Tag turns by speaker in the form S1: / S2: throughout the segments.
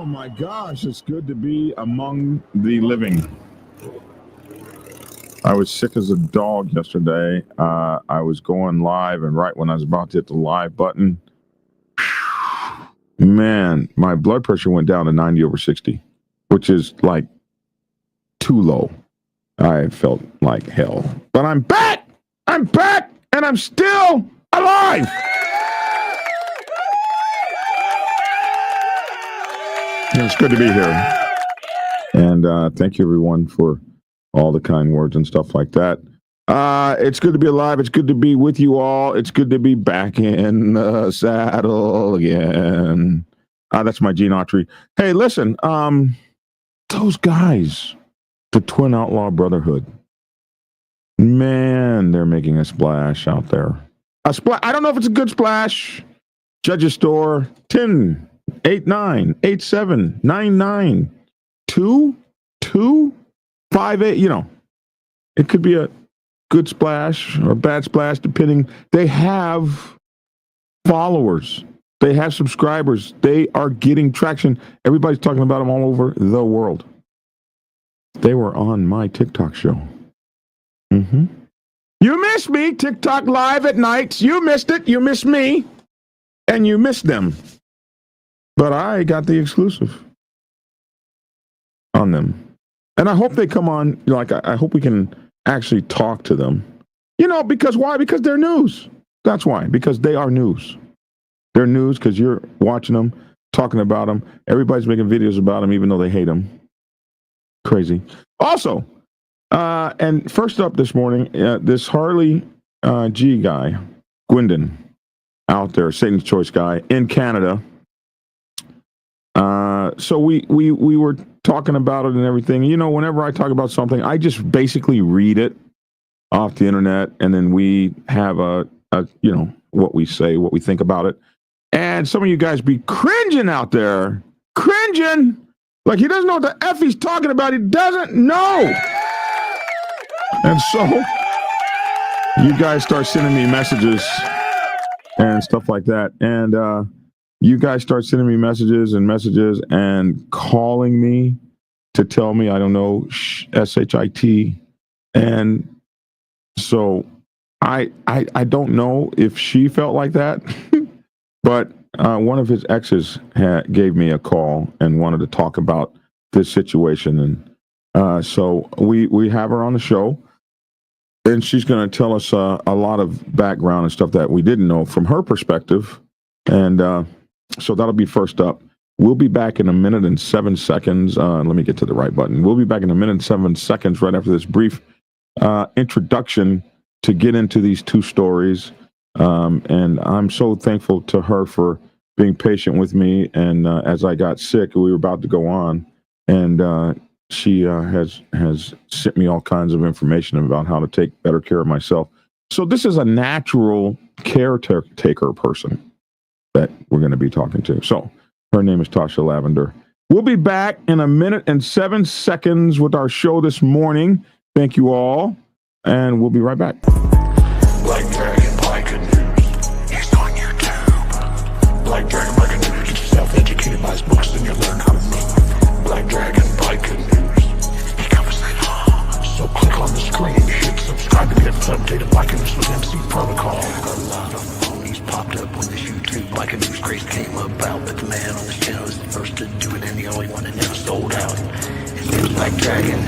S1: Oh my gosh, it's good to be among the living. I was sick as a dog yesterday. I was going live, and right when I was about to hit the live button, man, my blood pressure went down to 90/60, which is like too low. I felt like hell. But I'm back! I'm back! And I'm still alive! It's good to be here. And thank you, everyone, for all the kind words and stuff like that. It's good to be alive. It's good to be with you all. It's good to be back in the saddle again. That's my Gene Autry. Hey, listen, those guys, the Twin Outlaw Brotherhood, man, they're making a splash out there. A splash. I don't know if it's a good splash. Judge's Store, 10, 89, 87, 99, 2, 2, 5, 8. You know, it could be a good splash or a bad splash, depending. They have followers. They have subscribers. They are getting traction. Everybody's talking about them all over the world. They were on my TikTok show. Mm-hmm. You missed me, TikTok live at nights. You missed it. You missed me. And you missed them. But I got the exclusive on them. And I hope they come on. Like, I hope we can actually talk to them. You know, because why? Because they're news. That's why. Because they are news. They're news because you're watching them, talking about them. Everybody's making videos about them, even though they hate them. Crazy. Also, and first up this morning, this Harley guy, Guindon, out there, Satan's Choice guy in Canada. So we were talking about it and everything. You know, whenever I talk about something, I just basically read it off the internet, and then we have a you know, what we say, what we think about it. And some of you guys be cringing out there, cringing, like he doesn't know what the F he's talking about. He doesn't know. And so you guys start sending me messages and stuff like that. And you guys start sending me messages and calling me to tell me I don't know SHIT. And so I don't know if she felt like that, but one of his exes gave me a call and wanted to talk about this situation. And so we have her on the show, and she's going to tell us a lot of background and stuff that we didn't know from her perspective. And so that'll be first up. We'll be back in 1 minute and 7 seconds. Let me get to the right button. We'll be back in 1 minute and 7 seconds right after this brief introduction to get into these two stories. And I'm so thankful to her for being patient with me. And as I got sick, we were about to go on, and she has sent me all kinds of information about how to take better care of myself. So this is a natural caretaker person that we're going to be talking to. So her name is Tasha Lavender. We'll be back in 1 minute and 7 seconds with our show this morning. Thank you all, and we'll be right back.
S2: Black Dragon Biker News. He's on YouTube. Black Dragon Biker News. Get yourself educated by his books and you'll learn how to move. Black Dragon Biker News. He covers it all. So click on the screen, hit subscribe to get updated Biker News with MC Protocol. A lot of phonies popped up when this YouTube Biker News craze came about, but the man on this channel is the first to do it and the only one that never sold out. His name's Black Dragon.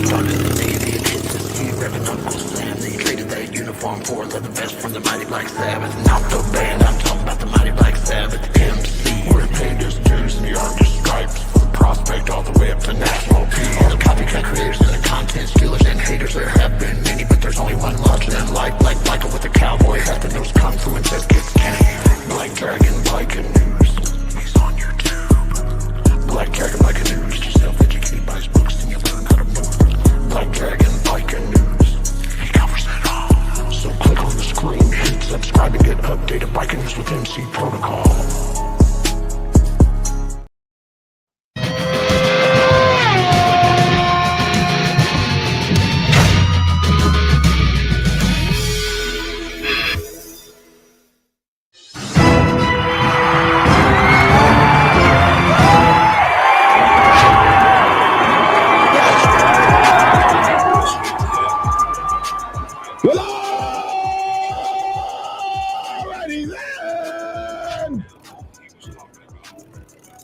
S2: Started the day they hit the sea, revving Uncle Sam. They traded that uniform for a leather vest from the Mighty Black Sabbath. Not the band, I'm talking about the Mighty Black Sabbath MC. We're paid his dues in the artist stripes, from prospect all the way up to national peace. All the copycat creators and the content stealers and haters, there have been many, but there's only one larger than life. Like Michael with a cowboy hat that knows kung fu and says kids Kenny. Black Dragon Biker News. He's on YouTube. Black Dragon Biker News. Yourself educated by his books and you learn how to move. Black Dragon Biker News. He covers it all. So click on the screen, hit subscribe and get updated Biker News with MC Protocol.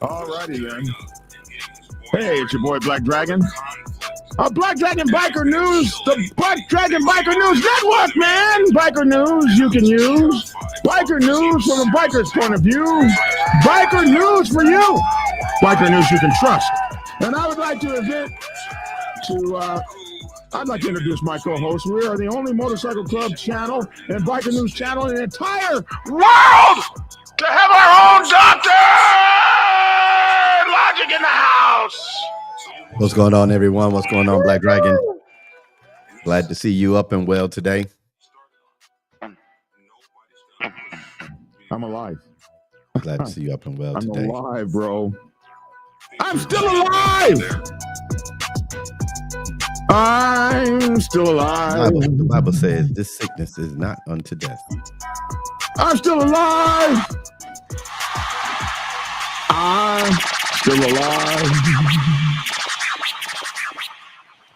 S1: Alrighty then. Hey, it's your boy Black Dragon. Black Dragon Biker News, the Black Dragon Biker News Network, man. Biker news you can use. Biker news from a biker's point of view. Biker news for you. Biker news you can trust. And I would like to I'd like to introduce my co-host. We are the only motorcycle club channel and biker news channel in the entire world to have our own doctor. Logic in the house.
S3: What's going on, everyone? What's going on, Black Dragon? Glad to see you up and well today.
S1: I'm alive.
S3: Glad to see you up and well today.
S1: I'm alive, bro. I'm still alive. I'm still alive.
S3: The Bible says this sickness is not unto death.
S1: I'm still alive. I'm still alive.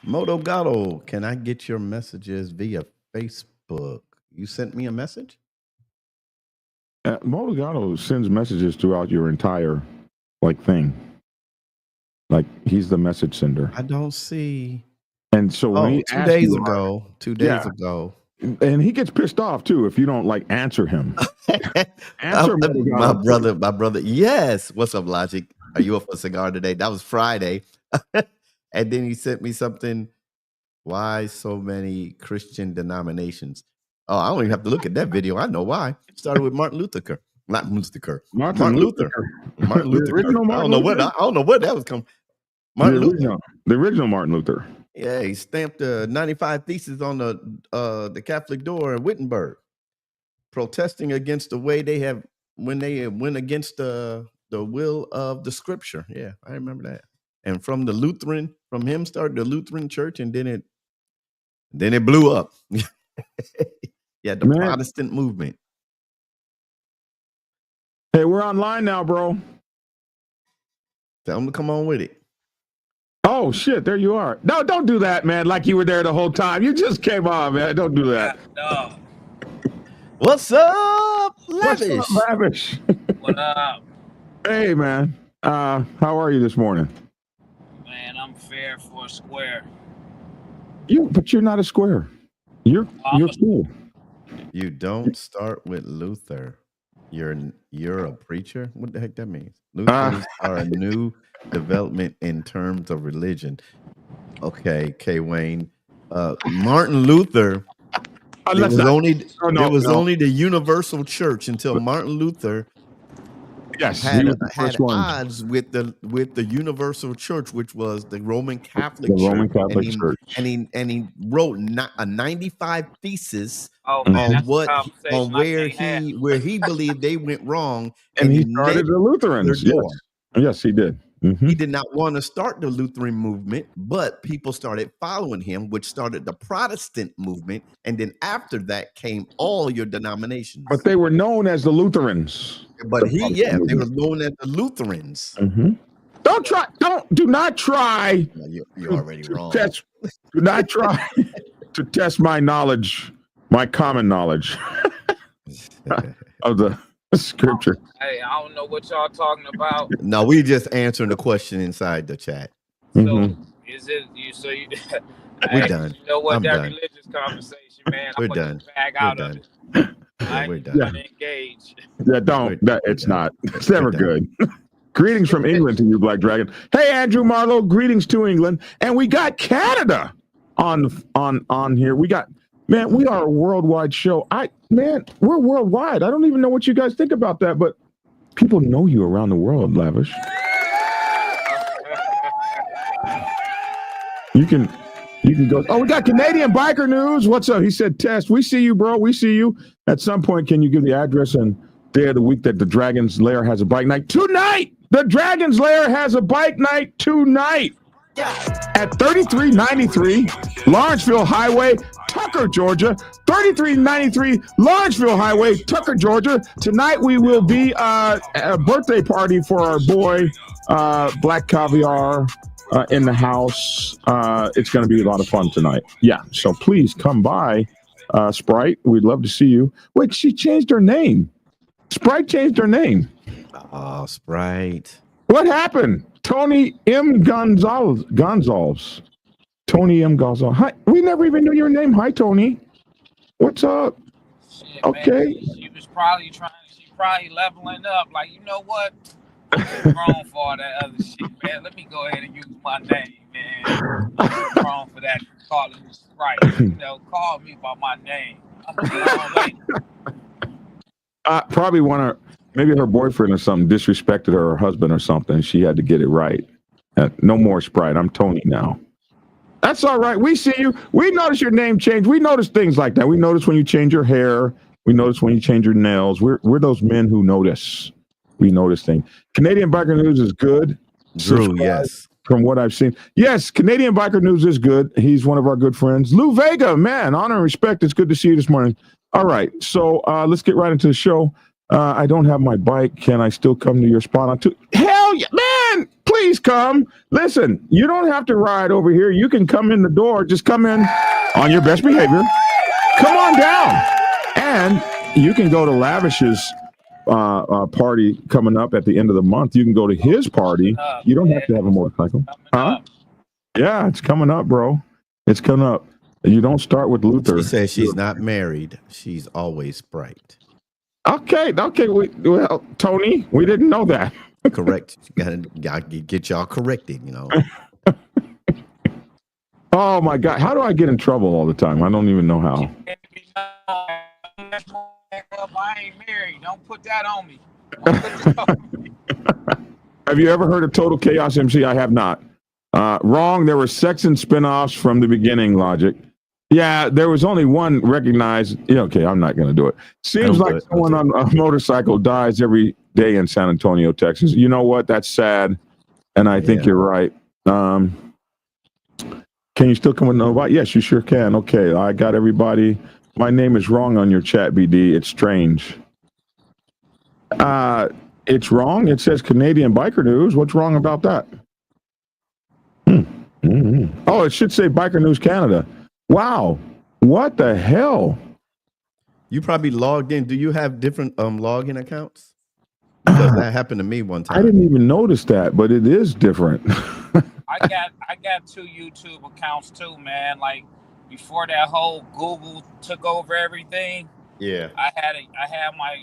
S3: Moto Gato, can I get your messages via Facebook? You sent me a message?
S1: Moto Gato sends messages throughout your entire thing. Like he's the message sender.
S3: I don't see.
S1: And so when
S3: 2 days ago,
S1: and he gets pissed off too if you don't answer him.
S3: My brother. Yes. What's up, Logic? Are you up for a cigar today? That was Friday. And then he sent me something. Why so many Christian denominations? Oh, I don't even have to look at that video. I know why. It started with Martin Luther. Not Luther. Martin Luther. Martin Luther. I don't know what that was coming.
S1: The original Martin Luther.
S3: Yeah, he stamped 95 Theses on the Catholic door in Wittenberg, protesting against the way they have when they went against the will of the Scripture. Yeah, I remember that. And from him started the Lutheran Church, and then it blew up. Yeah, the Protestant movement.
S1: Hey, we're online now, bro.
S3: Tell them to come on with it.
S1: Oh, shit, there you are. No, don't do that, man, like you were there the whole time. You just came on, man. Don't do that.
S4: No.
S3: What's up, Lavish?
S1: What's up, Lavish?
S4: What up?
S1: Hey, man. How are you this morning?
S4: Man, I'm fair for a square.
S1: But you're not a square. You're cool.
S3: You don't start with Luther. You're a preacher? What the heck that means? Lutherans are a new development in terms of religion. Okay, K. Wayne. Martin Luther. There was only the universal church until Martin Luther had odds with the universal church, which was the Roman Catholic Church. And he wrote a 95 thesis on where he believed they went wrong,
S1: and he started the Lutherans. Yes, he did. Mm-hmm.
S3: He did not want to start the Lutheran movement, but people started following him, which started the Protestant movement. And then after that came all your denominations.
S1: But they were known as the Lutherans.
S3: But they were known as the Lutherans.
S1: Mm-hmm. Do not try.
S3: You're already wrong.
S1: Do not try to test my knowledge, my common knowledge of the Scripture.
S4: Hey, I don't know what y'all talking about.
S3: No, we just answering the question inside the chat.
S4: So is it you? So you?
S3: We're done.
S4: You know what?
S3: I'm
S4: that
S3: done.
S4: Religious conversation, man.
S3: We're done.
S4: Bag out of it.
S3: We're done.
S4: Engage.
S1: Yeah, don't. It's not. It's never good. Greetings from England to you, Black Dragon. Hey, Andrew Marlowe. Greetings to England, and we got Canada on here. We got. Man, we are a worldwide show. We're worldwide. I don't even know what you guys think about that, but people know you around the world, Lavish. You can go. Oh, we got Canadian Biker News. What's up? He said, Test. We see you, bro. We see you. At some point, can you give the address and day of the week that the Dragon's Lair has a bike night? Tonight! The Dragon's Lair has a bike night tonight at 3393 Lawrenceville Highway, Tucker, Georgia. 3393 Lawrenceville Highway, Tucker, Georgia. Tonight we will be a birthday party for our boy, Black Caviar, in the house. It's going to be a lot of fun tonight. Yeah, so please come by, Sprite. We'd love to see you. Wait, she changed her name. Sprite changed her name.
S3: Oh, Sprite.
S1: What happened? Tony M. Gonzalez. Tony M. Gonzalez. Hi. We never even knew your name. Hi, Tony. What's up?
S4: Shit,
S1: Okay.
S4: man. She was probably she probably leveling up. Like, you know what? I'm too grown for all that other shit, man. Let me go ahead and use my name, man. I'm too grown for that. Calling me Sprite. You know, call me by my name. I'm a grown lady.
S1: Probably maybe her boyfriend or something disrespected her husband or something. She had to get it right. No more Sprite. I'm Tony now. That's all right. We see you. We notice your name change. We notice things like that. We notice when you change your hair. We notice when you change your nails. We're those men who notice. We notice things. Canadian Biker News is good.
S3: Drew,
S1: Subscribe.
S3: yes.
S1: From what I've seen. Yes, Canadian Biker News is good. He's one of our good friends. Lou Vega, man, honor and respect. It's good to see you this morning. All right, so let's get right into the show. I don't have my bike. Can I still come to your spot? Hell yeah, man, please come. Listen, you don't have to ride over here. You can come in the door. Just come in on your best behavior. Come on down. And you can go to Lavish's party coming up at the end of the month. You can go to his party. You don't have to have a motorcycle. Huh? Yeah, it's coming up, bro. It's coming up. You don't start with Luther.
S3: She says she's not married. She's always Sprite.
S1: Okay. Well, Tony, we didn't know that.
S3: Correct. You gotta get y'all corrected, you know.
S1: Oh my God. How do I get in trouble all the time? I don't even know how.
S4: I ain't married. Don't put that on me.
S1: Have you ever heard of Total Chaos MC? I have not. Wrong. There were Sexton spinoffs from the beginning, Logic. Yeah, there was only one recognized. Yeah, okay, I'm not going to do it. Seems like someone on a motorcycle dies every day in San Antonio, Texas. You know what? That's sad. And I think you're right. Can you still come with no bike? Yes, you sure can. Okay, I got everybody. My name is wrong on your chat, BD. It's strange. It's wrong. It says Canadian Biker News. What's wrong about that? Mm-hmm. Oh, it should say Biker News Canada. Wow. What the hell?
S3: You probably logged in. Do you have different login accounts? Because that happened to me one time.
S1: I didn't even notice that, but it is different.
S4: I got 2 YouTube accounts too, man. Like before that whole Google took over everything.
S3: Yeah.
S4: I had my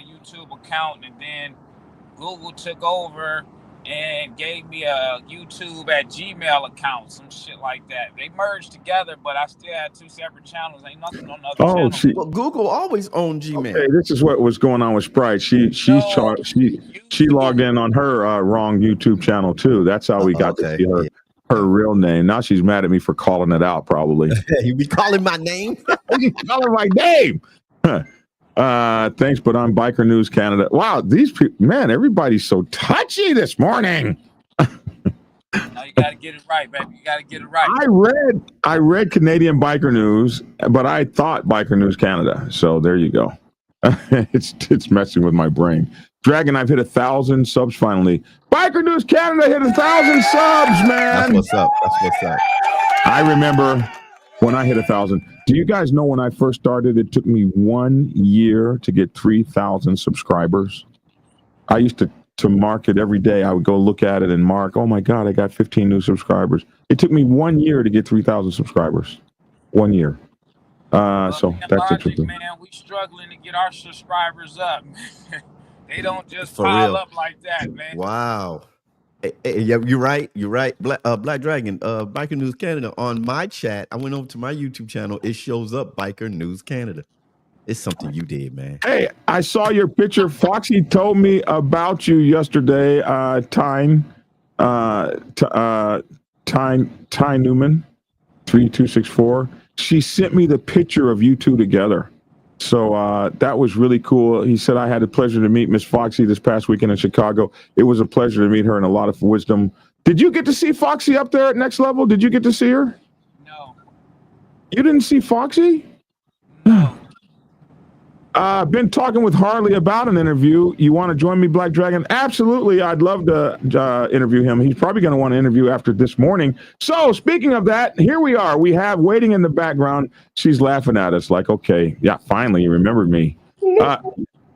S4: YouTube account, and then Google took over and gave me a YouTube at Gmail account, some shit like that. They merged together, but I still had 2 separate channels. Ain't nothing on the other channels.
S3: Well, Google always owned Gmail.
S1: Okay, this is what was going on with Sprite. She logged in on her wrong YouTube channel too. That's how we got to see her real name. Now she's mad at me for calling it out, probably.
S3: You be calling my name?
S1: You calling my name? Thanks, but I'm Biker News Canada. Wow, these people, man, everybody's so touchy this morning.
S4: No, you gotta get it right, baby. You gotta get it right.
S1: I read Canadian Biker News, but I thought Biker News Canada. So there you go. It's messing with my brain. Dragon, I've hit 1,000 subs finally. Biker News Canada hit 1,000 subs, man.
S3: That's what's up.
S1: I remember when I hit 1,000. Do you guys know when I first started, it took me 1 year to get 3,000 subscribers? I used to mark it every day. I would go look at it and mark, oh my God, I got 15 new subscribers. It took me 1 year to get 3,000 subscribers. 1 year. So that's interesting.
S4: Man, we struggling to get our subscribers up. They don't just
S3: For
S4: pile
S3: real.
S4: up like that, man.
S3: Wow. Yeah, you're right. Black Dragon, Biker News Canada. On my chat, I went over to my YouTube channel. It shows up Biker News Canada. It's something you did, man.
S1: Hey, I saw your picture. Foxy told me about you yesterday. Ty Newman, 3264. She sent me the picture of you two together. So that was really cool. He said, I had the pleasure to meet Miss Foxy this past weekend in Chicago. It was a pleasure to meet her and a lot of wisdom. Did you get to see Foxy up there at Next Level? Did you get to see her?
S4: No.
S1: You didn't see Foxy?
S4: No.
S1: Been talking with Harley about an interview. You want to join me, Black Dragon? Absolutely. I'd love to interview him. He's probably going to want to interview after this morning. So speaking of that, here we are. We have waiting in the background. She's laughing at us like, okay, yeah, finally you remembered me.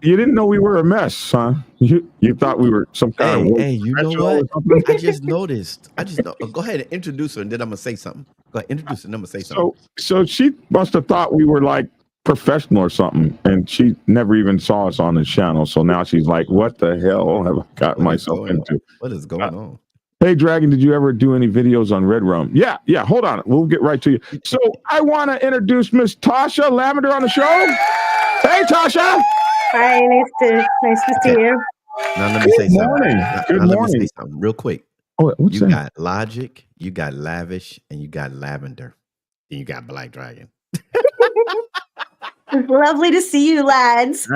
S1: you didn't know we were a mess, huh? You thought we were some kind of
S3: Hey, you know
S1: professional or
S3: what?
S1: something?
S3: I just noticed. Go ahead and introduce her, and then I'm gonna say something. Go ahead, introduce her, and I'm gonna say something.
S1: So she must have thought we were like professional or something, and she never even saw us on the channel. So now she's like, "What the hell have I got myself into?"
S3: What is going on?
S1: Hey, Dragon, did you ever do any videos on Red Rum? Yeah. Hold on, we'll get right to you. So I want to introduce Miss Tasha Lavender on the show. Hey, Tasha.
S5: Hi, nice to see you.
S3: Now let me say something.
S1: Morning. Good
S3: Let me
S1: morning.
S3: say something real quick.
S1: Oh, what's
S3: You
S1: that?
S3: got Logic, you got Lavish, and you got Lavender. Then you got Black Dragon.
S5: Lovely to see you, lads.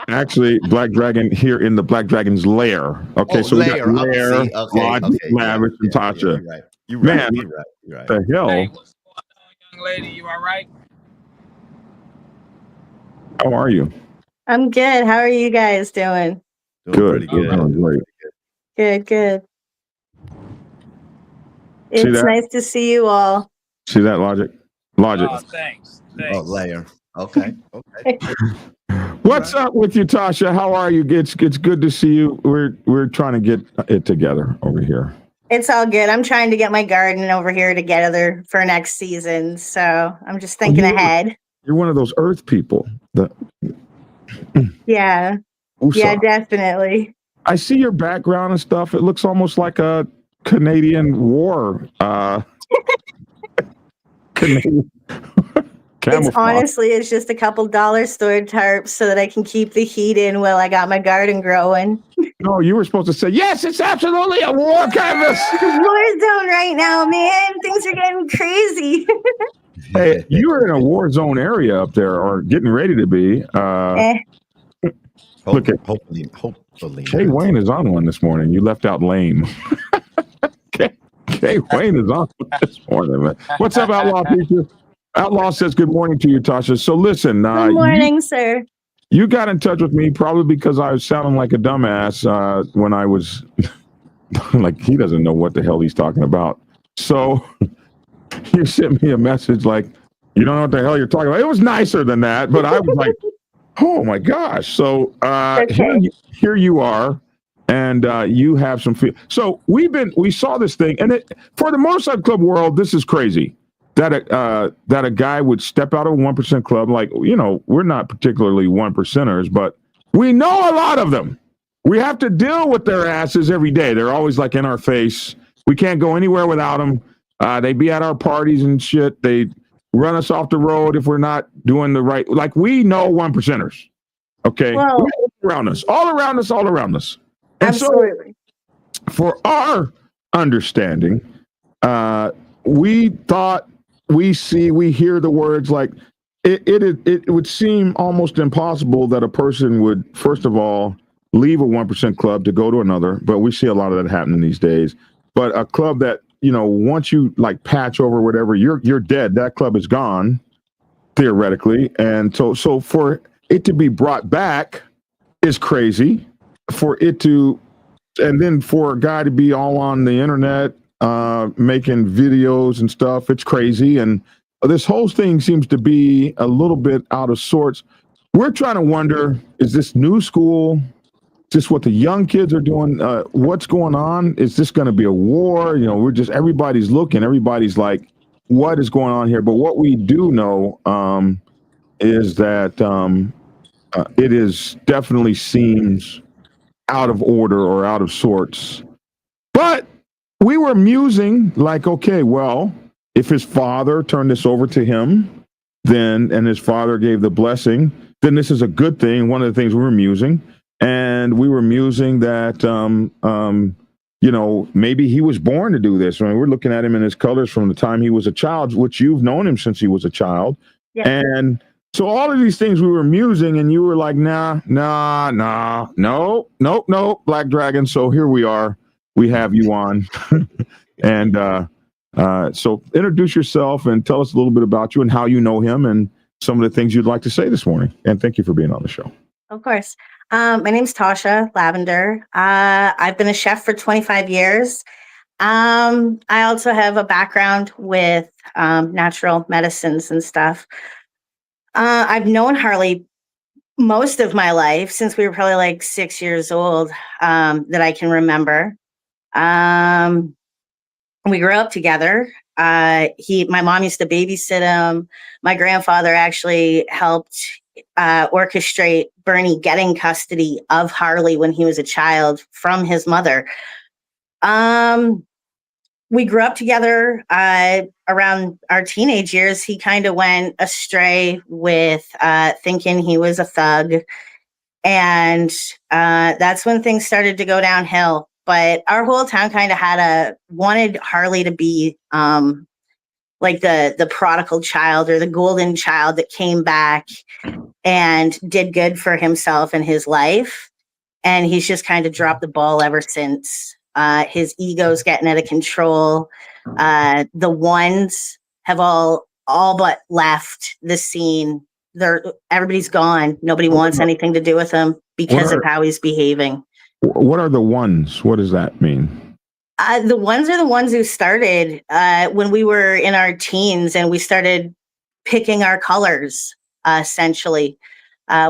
S1: Actually, Black Dragon here in the Black Dragon's lair. Okay, so
S3: lair.
S1: we got Lair,
S3: Okay,
S1: Logic, Lavish, and Tasha.
S3: You're right.
S1: Man,
S3: You're right.
S1: The hell?
S4: Hey, what's going on, young lady? You all right?
S1: How are you?
S5: I'm good. How are you guys doing?
S3: Doing pretty good.
S1: Doing great.
S5: Good.
S1: See
S5: It's
S1: that?
S5: nice to see you all.
S1: See that, Logic?
S4: Oh, thanks.
S3: Oh, layer. Okay.
S1: What's up with you, Tasha? How are you? It's good to see you. We're trying to get it together over here.
S5: It's all good. I'm trying to get my garden over here together for next season. So I'm just thinking ahead.
S1: You're one of those Earth people.
S5: Yeah.
S1: USA.
S5: Yeah, definitely.
S1: I see your background and stuff. It looks almost like a Canadian war. Canadian.
S5: It's just a couple dollar store tarps so that I can keep the heat in while I got my garden growing.
S1: No, you were supposed to say, yes, it's absolutely a war canvas.
S5: War zone right now, man. Things are getting crazy.
S1: Hey, you were in a war zone area up there, or getting ready to be. Look at
S3: hopefully.
S1: Kay Wayne is on one this morning. You left out lame. Kay Wayne is on this morning, man. What's up, Outlaw Preacher? Outlaw says good morning to you, Tasha. So listen,
S5: good morning, sir.
S1: You got in touch with me probably because I was sounding like a dumbass when I was like, he doesn't know what the hell he's talking about. So you sent me a message like, you don't know what the hell you're talking about. It was nicer than that, but I was like, oh my gosh. So here you are, and you have some feel. So we saw this thing, and for the Motorcycle Club world, this is crazy. That a guy would step out of a 1% club, like, we're not particularly 1%ers, but we know a lot of them. We have to deal with their asses every day. They're always like in our face. We can't go anywhere without them. They be at our parties and shit. They run us off the road if we're not doing the right. Like, we know 1%ers. Okay,
S5: well,
S1: all around us. And
S5: absolutely.
S1: So, for our understanding, we thought. We hear the words like it would seem almost impossible that a person would, first of all, leave a 1% club to go to another. But we see a lot of that happening these days. But a club that, once you like patch over whatever, you're dead. That club is gone, theoretically. And so for it to be brought back is crazy. And then for a guy to be all on the internet, making videos and stuff, it's crazy. And this whole thing seems to be a little bit out of sorts. We're trying to wonder, is this new school? Is this what the young kids are doing? What's going on? Is this going to be a war? Everybody's looking, everybody's like, what is going on here? But what we do know is that it is definitely seems out of order or out of sorts. But we were musing like, okay, well, if his father turned this over to him, and his father gave the blessing, then this is a good thing. One of the things we were musing, and we were musing that, maybe he was born to do this. I mean, we're looking at him in his colors from the time he was a child, which you've known him since he was a child.
S5: Yeah.
S1: And so all of these things we were musing, and you were like, no, Black Dragon. So here we are. We have you on. And so introduce yourself and tell us a little bit about you and how you know him and some of the things you'd like to say this morning. And thank you for being on the show.
S5: Of course. My name's Tosha Lavender. I've been a chef for 25 years. I also have a background with natural medicines and stuff. I've known Harley most of my life, since we were probably like 6 years old, that I can remember. We grew up together. My mom used to babysit him. My grandfather actually helped orchestrate Bernie getting custody of Harley when he was a child from his mother. We grew up together. Around our teenage years, he kind of went astray with thinking he was a thug. And that's when things started to go downhill. But our whole town kind of wanted Harley to be like the prodigal child or the golden child that came back and did good for himself and his life. And he's just kind of dropped the ball ever since. His ego's getting out of control. The ones have all but left the scene. Everybody's gone. Nobody wants anything to do with him because of how he's behaving.
S1: What are the ones? What does that mean?
S5: The ones are the ones who started when we were in our teens and we started picking our colors, essentially.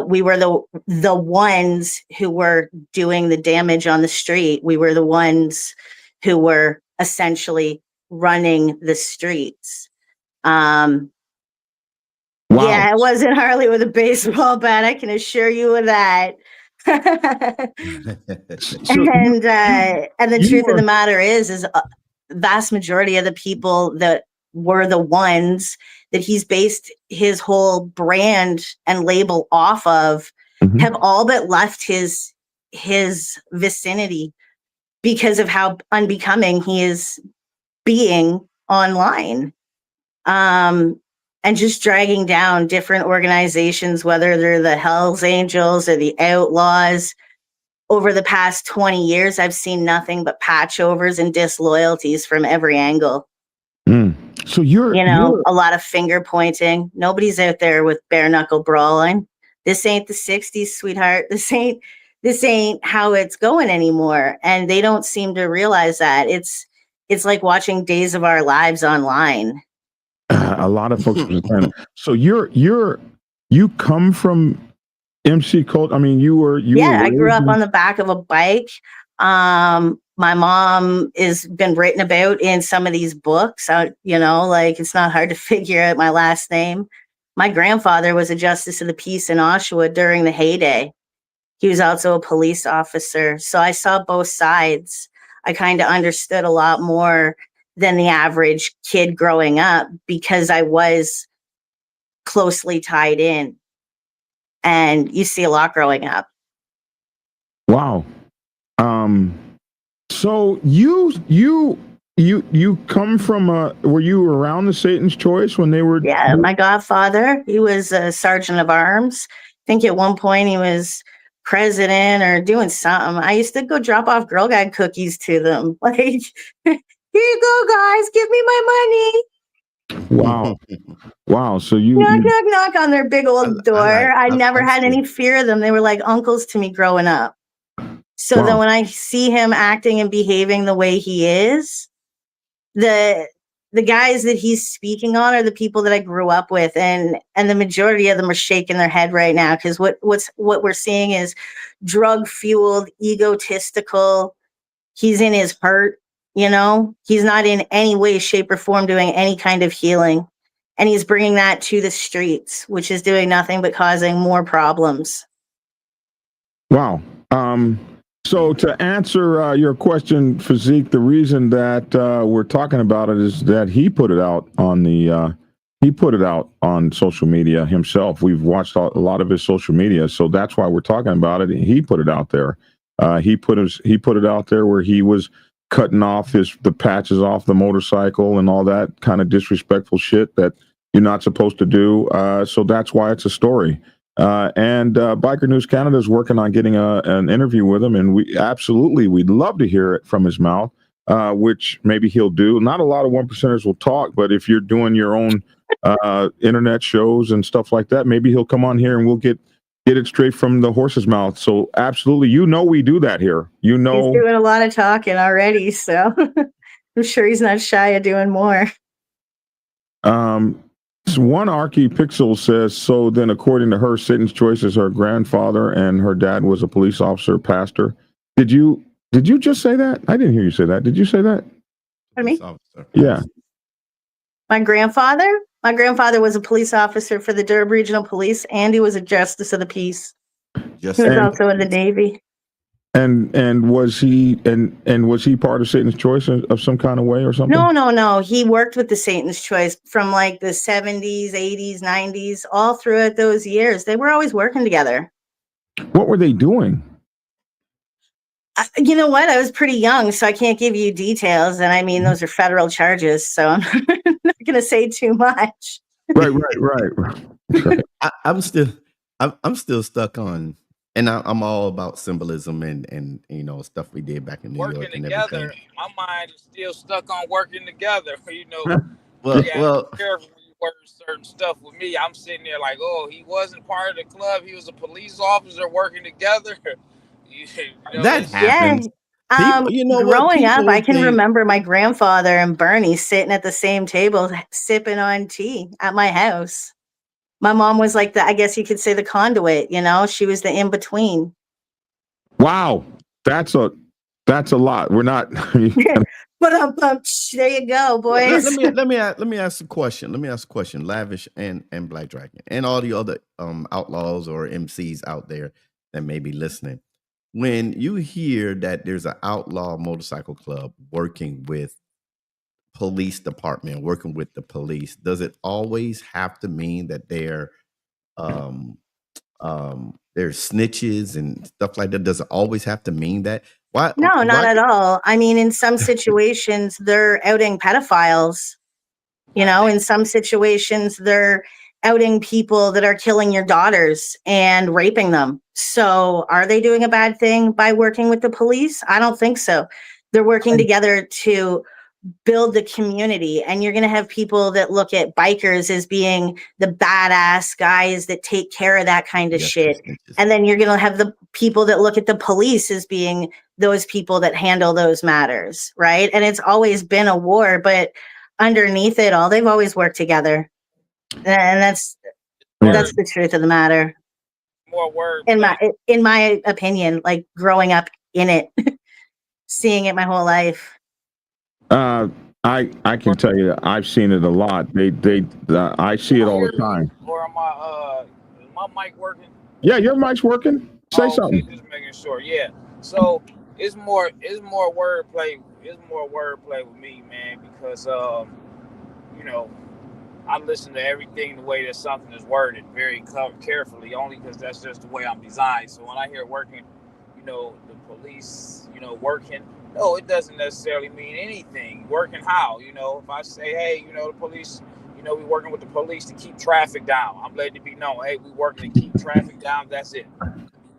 S5: We were the ones who were doing the damage on the street. We were the ones who were essentially running the streets. Wow. Yeah, it wasn't Harley with a baseball bat. I can assure you of that. And the truth of the matter is vast majority of the people that were the ones that he's based his whole brand and label off of have all but left his vicinity because of how unbecoming he is being online. And just dragging down different organizations, whether they're the Hells Angels or the Outlaws. Over the past 20 years, I've seen nothing but patchovers and disloyalties from every angle.
S1: So you're
S5: a lot of finger pointing. Nobody's out there with bare knuckle brawling. This ain't the 60s, sweetheart. This ain't how it's going anymore. And they don't seem to realize that. It's like watching Days of Our Lives online.
S1: A lot of folks. So you come from MC Cult. I mean, you were.
S5: I grew up on the back of a bike. My mom has been written about in some of these books. Like it's not hard to figure out my last name. My grandfather was a justice of the peace in Oshawa during the heyday. He was also a police officer. So I saw both sides. I kind of understood a lot more than the average kid growing up because I was closely tied in. And you see a lot growing up.
S1: Wow. So you come from were you around the Satan's Choice when they were?
S5: Yeah, my godfather, he was a sergeant of arms. I think at one point he was president or doing something. I used to go drop off Girl Guide cookies to them. Like, here you go, guys, give me my money.
S1: Wow. So you
S5: knock on their big old door. I never had any fear of them. They were like uncles to me growing up. So then when I see him acting and behaving the way he is, the guys that he's speaking on are the people that I grew up with, and the majority of them are shaking their head right now because what we're seeing is drug-fueled, egotistical. He's in his hurt, He's not in any way, shape, or form doing any kind of healing. And he's bringing that to the streets, which is doing nothing but causing more problems.
S1: Wow. So to answer your question, Physique, the reason that we're talking about it is that he put it out on social media himself. We've watched a lot of his social media, so that's why we're talking about it. He put it out there. He put it out there where he was cutting off the patches off the motorcycle and all that kind of disrespectful shit that you're not supposed to do. So that's why it's a story. And Biker News Canada is working on getting an interview with him, and we'd love to hear it from his mouth, which maybe he'll do. Not a lot of 1%ers will talk, but if you're doing your own internet shows and stuff like that, maybe he'll come on here and we'll get it straight from the horse's mouth. So absolutely, we do that here. He's
S5: doing a lot of talking already, so I'm sure he's not shy of doing more.
S1: One Archipixel says, so then according to her, Satan's choice is her grandfather and her dad was a police officer, pastor. Did you just say that? I didn't hear you say that. Did you say that?
S5: Pardon me?
S3: Police officer.
S1: Yeah.
S5: My grandfather? My grandfather was a police officer for the Durham Regional Police, and he was a justice of the peace.
S3: Just
S5: He was
S1: And-
S5: also in the Navy.
S1: And was he part of Satan's choice of some kind of way or something?
S5: No. He worked with the Satan's Choice from like the 70s, 80s, 90s, all throughout those years. They were always working together.
S1: What were they doing?
S5: You know what? I was pretty young, so I can't give you details. And I mean, those are federal charges, so I'm not going to say too much.
S1: Right.
S3: I'm still stuck on, and I'm all about symbolism and stuff we did back in New York
S4: Working
S3: and
S4: together,
S3: everything.
S4: my mind is still stuck on working together. You know,
S3: Well,
S4: you gotta be careful when you word certain stuff with me. I'm sitting there like, oh, he wasn't part of the club. He was a police officer working together.
S3: that happens. People, you know what?
S5: Growing up,
S3: People
S5: I can
S3: think-
S5: remember my grandfather and Bernie sitting at the same table sipping on tea at my house. My mom was like I guess you could say the conduit, she was the in-between.
S1: Wow, that's a lot. We're not.
S5: But there you go, boys.
S3: Let me ask a question. Lavish and Black Dragon and all the other outlaws or MCs out there that may be listening. When you hear that there's an outlaw motorcycle club working with police department, working with the police, does it always have to mean that they're snitches and stuff like that? Does it always have to mean that? Why?
S5: No, not at all. I mean, in some situations, they're outing pedophiles. In some situations, they're outing people that are killing your daughters and raping them. So are they doing a bad thing by working with the police? I don't think so. They're working together to build the community, and you're going to have people that look at bikers as being the badass guys that take care of that kind of shit. And then you're going to have the people that look at the police as being those people that handle those matters, right? And it's always been a war, but underneath it all, they've always worked together. And that's the truth of the matter.
S4: More word
S5: In my opinion, like growing up in it, seeing it my whole life.
S1: I can tell you that I've seen it a lot. I see it all the time.
S4: Or am is my mic working?
S1: Yeah, your mic's working. Say something.
S4: Okay, just making sure. Yeah. So it's more wordplay. It's more wordplay with me, man, because I listen to everything the way that something is worded very carefully, only because that's just the way I'm designed. So when I hear working, the police, working, no, it doesn't necessarily mean anything. Working how? If I say, hey, the police, we working with the police to keep traffic down. I'm letting it be known, hey, we working to keep traffic down. That's it.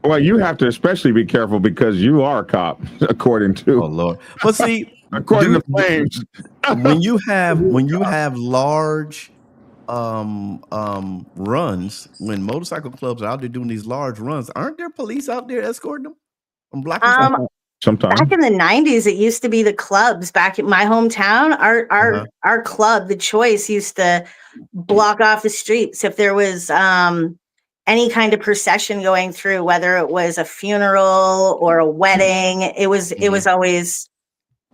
S1: Well, you have to especially be careful because you are a cop, according to.
S3: Oh Lord! But see,
S1: according to Flames,
S3: when you have large runs, when motorcycle clubs are out there doing these large runs, aren't there police out there escorting them from blocking
S1: sometimes?
S5: Back in the 90s, it used to be the clubs. Back in my hometown, our club, The Choice, used to block off the streets if there was any kind of procession going through, whether it was a funeral or a wedding. It was always.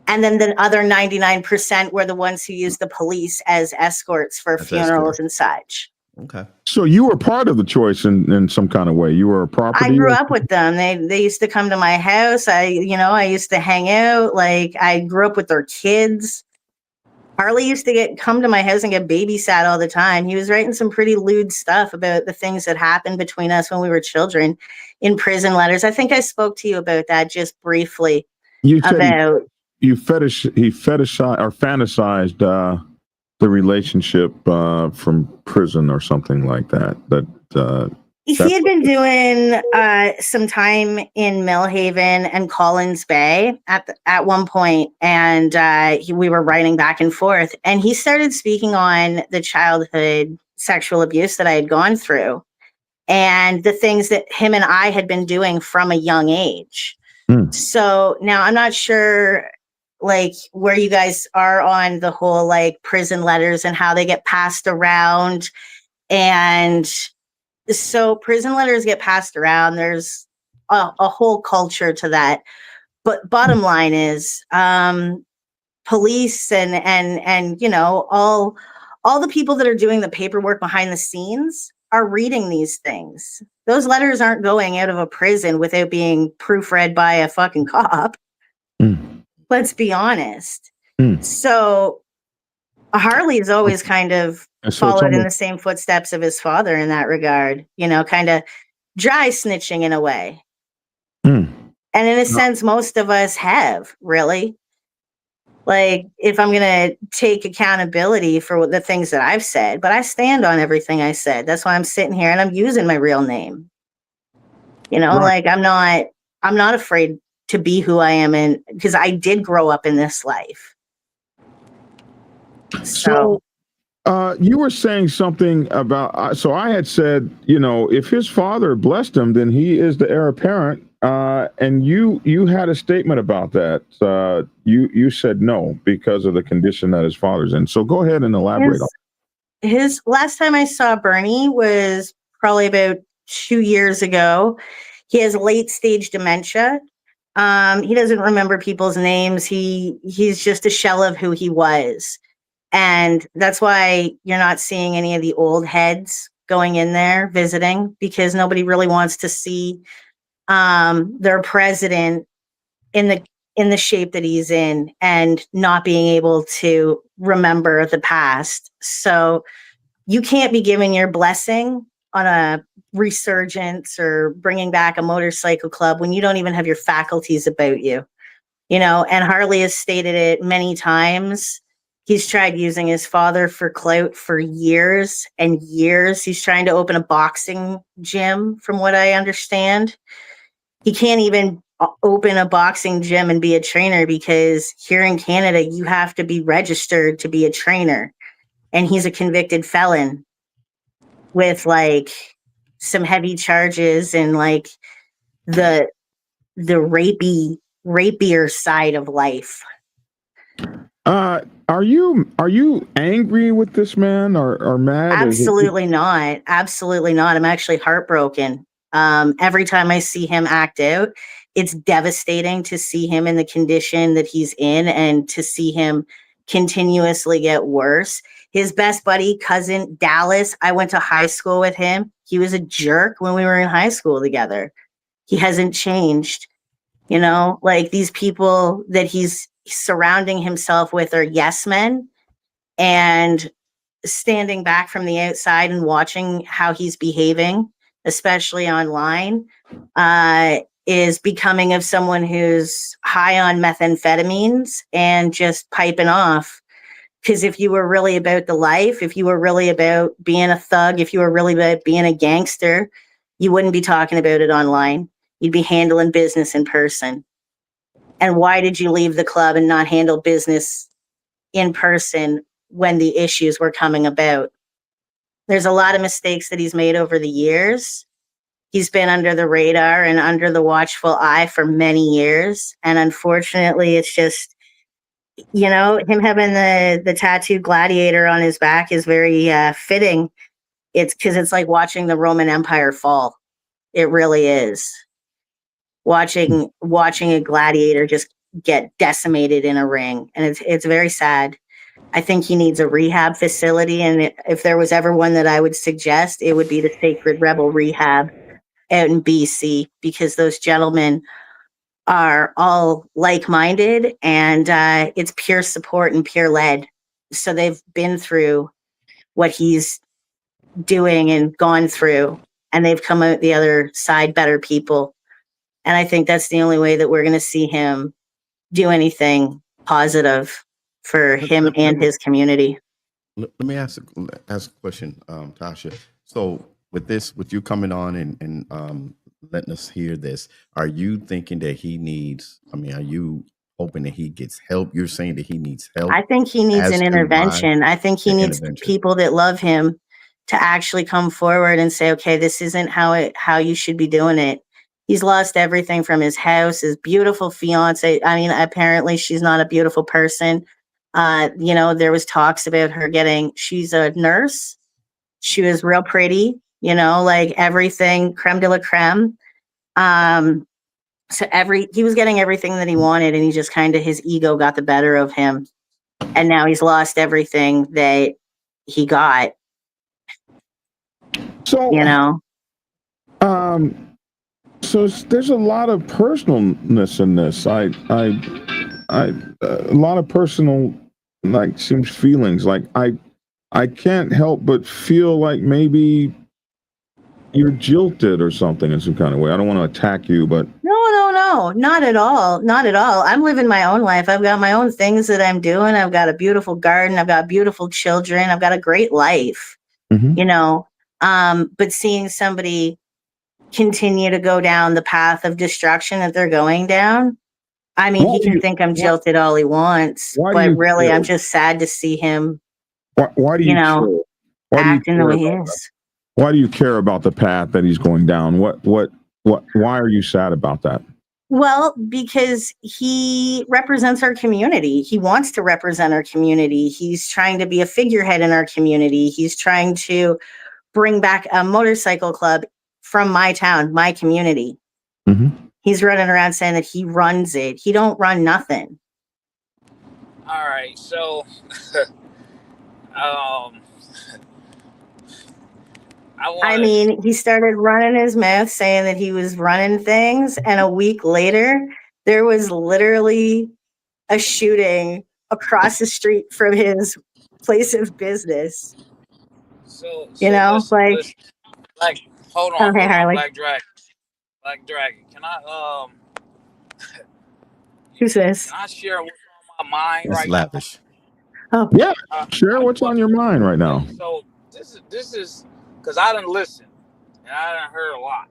S5: And then the other 99% were the ones who used the police as escorts for funerals and such.
S3: Okay.
S1: So you were part of The Choice in some kind of way. You were a property.
S5: I grew up with them. They used to come to my house. I used to hang out. Like, I grew up with their kids. Harley used to come to my house and get babysat all the time. He was writing some pretty lewd stuff about the things that happened between us when we were children in prison letters. I think I spoke to you about that just briefly.
S1: You said he fetishized or fantasized the relationship from prison or something like that.
S5: He had been doing some time in Millhaven and Collins Bay at one point, and we were writing back and forth. And he started speaking on the childhood sexual abuse that I had gone through, and the things that him and I had been doing from a young age. So now I'm not sure like where you guys are on the whole like prison letters and how they get passed around. And so prison letters get passed around. There's a whole culture to that. But bottom line is, police and you know, all the people that are doing the paperwork behind the scenes are reading these things. Those letters aren't going out of a prison without being proofread by a fucking cop.
S1: Mm.
S5: Let's be honest.
S1: Mm.
S5: So Harley's always kind of
S1: So
S5: followed in the same footsteps of his father in that regard, you know, kind of dry snitching in a way.
S1: Mm.
S5: And in a sense, most of us have, really. Like, if I'm going to take accountability for the things that I've said, but I stand on everything I said. That's why I'm sitting here and I'm using my real name. You know,
S1: Right.
S5: like I'm not afraid to be who I am, and because I did grow up in this life.
S1: So you were saying something about, so I had said, you know, if his father blessed him, then he is the heir apparent. And you had a statement about that. You said no because of the condition that his father's in. So go ahead and elaborate.
S5: His last time I saw Bernie was probably about 2 years ago. He has late stage dementia. He doesn't remember people's names. He's just a shell of who he was. And that's why you're not seeing any of the old heads going in there visiting, because nobody really wants to see their president in the shape that he's in and not being able to remember the past. So you can't be giving your blessing on a resurgence or bringing back a motorcycle club when you don't even have your faculties about you, you know. And Harley has stated it many times. He's tried using his father for clout for years and years. He's trying to open a boxing gym, from what I understand. He can't even open a boxing gym and be a trainer because here in Canada, you have to be registered to be a trainer. And he's a convicted felon with like some heavy charges and like the rapier side of life.
S1: Are you angry with this man or mad?
S5: Absolutely not. Absolutely not. I'm actually heartbroken. Every time I see him act out, it's devastating to see him in the condition that he's in and to see him continuously get worse. His best buddy, cousin Dallas, I went to high school with him. He was a jerk when we were in high school together. He hasn't changed. You know, like these people that he's surrounding himself with are yes men, and standing back from the outside and watching how he's behaving, especially online, is becoming of someone who's high on methamphetamines and just piping off. Because if you were really about the life, if you were really about being a thug, if you were really about being a gangster, you wouldn't be talking about it online. You'd be handling business in person. And why did you leave the club and not handle business in person when the issues were coming about? There's a lot of mistakes that he's made over the years. He's been under the radar and under the watchful eye for many years. And unfortunately, it's just, you know, him having the tattooed gladiator on his back is very fitting. It's because it's like watching the Roman Empire fall. It really is. Watching a gladiator just get decimated in a ring. And it's very sad. I think he needs a rehab facility. And if there was ever one that I would suggest, it would be the Sacred Rebel Rehab out in BC, because those gentlemen are all like-minded, and it's pure support and pure lead. So they've been through what he's doing and gone through, and they've come out the other side better people. And I think that's the only way that we're going to see him do anything positive for him and his community.
S3: Let me ask a question, Tasha. So with you coming on and letting us hear this, are you thinking that he needs, are you hoping that he gets help? You're saying that he needs help?
S5: I think he needs an intervention. I think he needs people that love him to actually come forward and say, okay, this isn't how you should be doing it. He's lost everything from his house, his beautiful fiance. I mean, apparently she's not a beautiful person. There was talks about her she's a nurse. She was real pretty, like everything creme de la creme. So he was getting everything that he wanted, and he just his ego got the better of him. And now he's lost everything that he got,
S1: So, so there's a lot of personalness in this. A lot of personal, seems feelings. I can't help but feel like maybe you're jilted or something in some kind of way. I don't want to attack you, but
S5: no, not at all. Not at all. I'm living my own life. I've got my own things that I'm doing. I've got a beautiful garden. I've got beautiful children. I've got a great life, but seeing somebody continue to go down the path of destruction that they're going down. I mean, he can think I'm jilted all he wants, but really, I'm just sad to see him.
S1: Why do you
S5: acting the way he is?
S1: Why do you care about the path that he's going down? Why are you sad about that?
S5: Well, because he represents our community. He wants to represent our community. He's trying to be a figurehead in our community. He's trying to bring back a motorcycle club from my town, my community.
S1: Mm-hmm.
S5: He's running around saying that he runs it. He don't run nothing.
S4: All right, so
S5: he started running his mouth saying that he was running things, and a week later, there was literally a shooting across the street from his place of business.
S4: So
S5: listen,
S4: hold on,
S5: okay, Harley.
S4: Black Dragon. Can I
S5: Who's this?
S4: Can I share what's on my mind
S3: That's
S4: right
S3: lavish.
S5: now? Oh
S1: yeah, share what's on your mind right now.
S4: So this is because I didn't listen and I didn't heard a lot,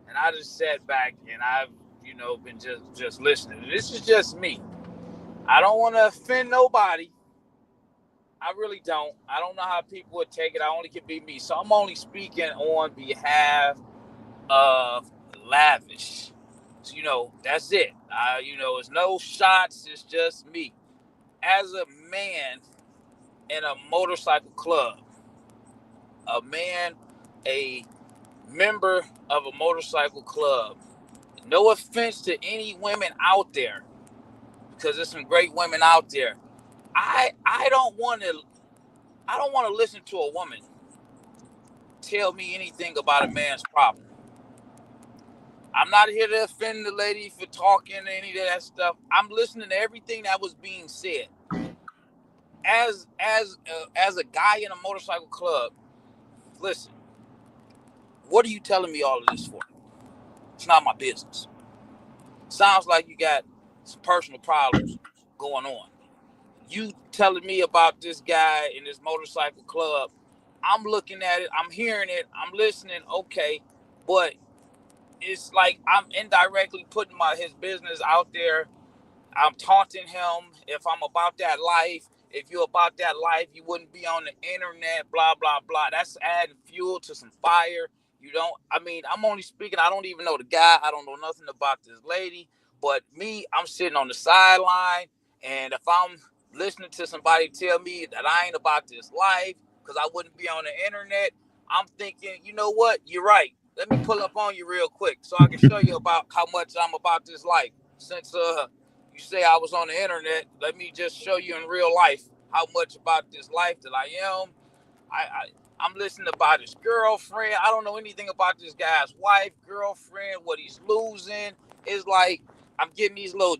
S4: and I just sat back and I've been just listening. This is just me. I don't want to offend nobody. I really don't. I don't know how people would take it. I only can be me. So I'm only speaking on behalf of Lavish. So, that's it. It's no shots. It's just me. As a man in a motorcycle club, a member of a motorcycle club, no offense to any women out there, because there's some great women out there. I don't want to listen to a woman tell me anything about a man's problem. I'm not here to offend the lady for talking any of that stuff. I'm listening to everything that was being said. As a guy in a motorcycle club, listen, what are you telling me all of this for? It's not my business. Sounds like you got some personal problems going on. You telling me about this guy in this motorcycle club, I'm looking at it, I'm hearing it, I'm listening, okay, but it's like I'm indirectly putting his business out there. I'm taunting him. If I'm about that life, if you're about that life, you wouldn't be on the internet, blah, blah, blah. That's adding fuel to some fire. I'm only speaking, I don't even know the guy. I don't know nothing about this lady. But me, I'm sitting on the sideline. And if I'm listening to somebody tell me that I ain't about this life, because I wouldn't be on the internet, I'm thinking, you know what? You're right. Let me pull up on you real quick so I can show you about how much I'm about this life. Since you say I was on the internet, let me just show you in real life how much about this life that I am. I'm listening about his girlfriend. I don't know anything about this guy's wife, girlfriend, what he's losing. It's like I'm getting these little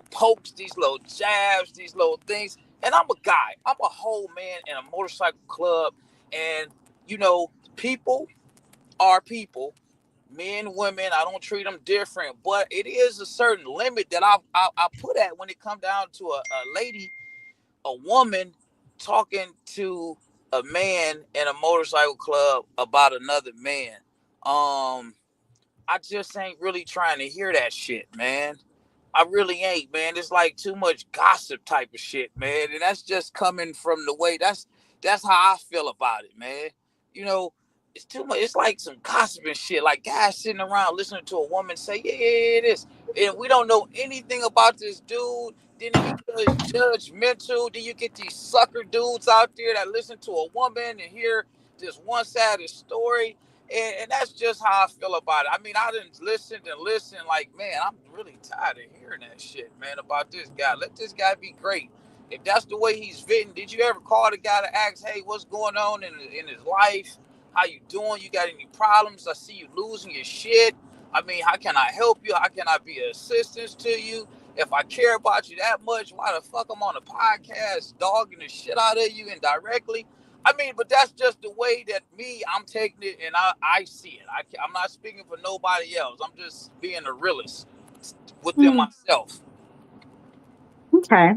S4: pokes, these little jabs, these little things. And I'm a guy. I'm a whole man in a motorcycle club. And, people are people. Men, women, I don't treat them different. But it is a certain limit that I put at when it comes down to a lady, a woman talking to a man in a motorcycle club about another man. I just ain't really trying to hear that shit, man. I really ain't, man. It's like too much gossip type of shit, man. And that's just coming from the way that's how I feel about it, man. it's too much. It's like some gossiping shit. Like guys sitting around listening to a woman say, yeah, this. And we don't know anything about this dude. Then it becomes judgmental. Then you get these sucker dudes out there that listen to a woman and hear this one side of the story. And that's just how I feel about it. I mean, I didn't listen and listen. Like, man, I'm really tired of hearing that shit, man, about this guy. Let this guy be great. If that's the way he's fitting, did you ever call the guy to ask, hey, what's going on in his life? How you doing? You got any problems? I see you losing your shit. I mean, how can I help you? How can I be of assistance to you? If I care about you that much, why the fuck I'm on a podcast dogging the shit out of you indirectly? I mean, but that's just the way that I'm taking it and I see it. I'm not speaking for nobody else. I'm just being a realist within myself.
S5: Okay.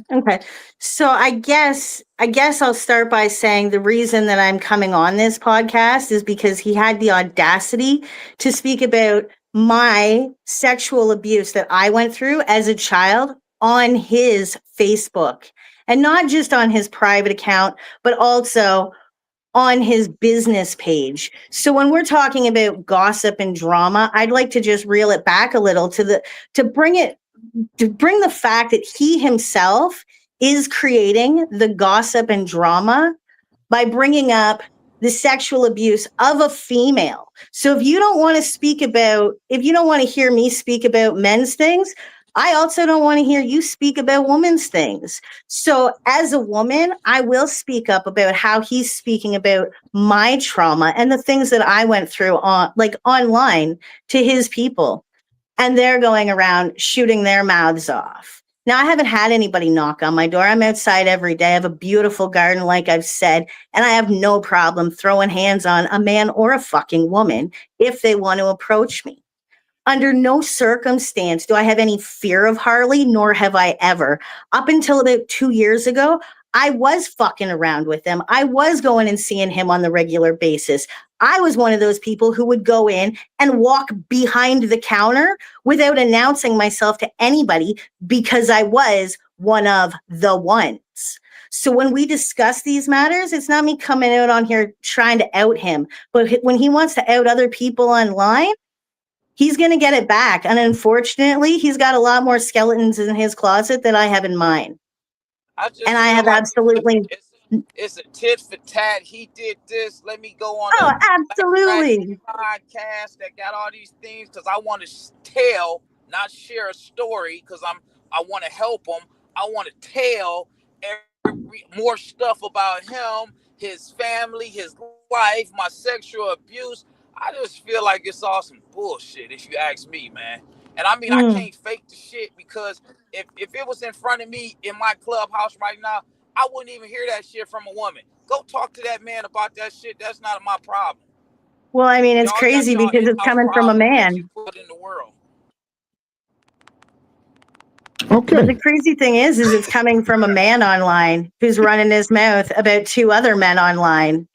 S5: So I guess I'll start by saying the reason that I'm coming on this podcast is because he had the audacity to speak about my sexual abuse that I went through as a child on his Facebook, and not just on his private account, but also on his business page. So when we're talking about gossip and drama, I'd like to just reel it back a little to bring the fact that he himself is creating the gossip and drama by bringing up the sexual abuse of a female. So if you don't want to hear me speak about men's things, I also don't want to hear you speak about women's things. So as a woman, I will speak up about how he's speaking about my trauma and the things that I went through online to his people. And they're going around shooting their mouths off. Now, I haven't had anybody knock on my door. I'm outside every day. I have a beautiful garden, like I've said, and I have no problem throwing hands on a man or a fucking woman if they want to approach me. Under no circumstance do I have any fear of Harley, nor have I ever. Up until about 2 years ago, I was fucking around with him. I was going and seeing him on the regular basis. I was one of those people who would go in and walk behind the counter without announcing myself to anybody because I was one of the ones. So when we discuss these matters, it's not me coming out on here trying to out him. But when he wants to out other people online, he's going to get it back. And unfortunately, he's got a lot more skeletons in his closet than I have in mine. And I have absolutely...
S4: It's a tit for tat. He did this. Let me go on.
S5: Oh, absolutely.
S4: Podcast that got all these things because I want to tell, not share a story because I want to help him. I want to tell more stuff about him, his family, his life, my sexual abuse. I just feel like it's all some bullshit, if you ask me, man. And I mean, I can't fake the shit because if it was in front of me in my clubhouse right now, I wouldn't even hear that shit from a woman. Go talk to that man about that shit. That's not my problem.
S5: Well, I mean, it's crazy because it's coming from a man.
S4: Put in the world.
S1: Okay.
S5: But the crazy thing is it's coming from a man online who's running his mouth about 2 other men online,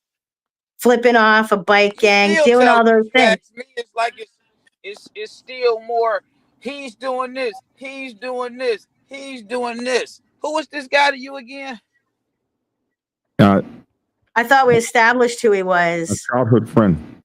S5: flipping off a bike gang, doing all those things.
S4: Me, it's like it's still more. He's doing this. He's doing this. He's doing this. Who is this guy to you again?
S5: I thought we established who he was.
S1: A childhood friend.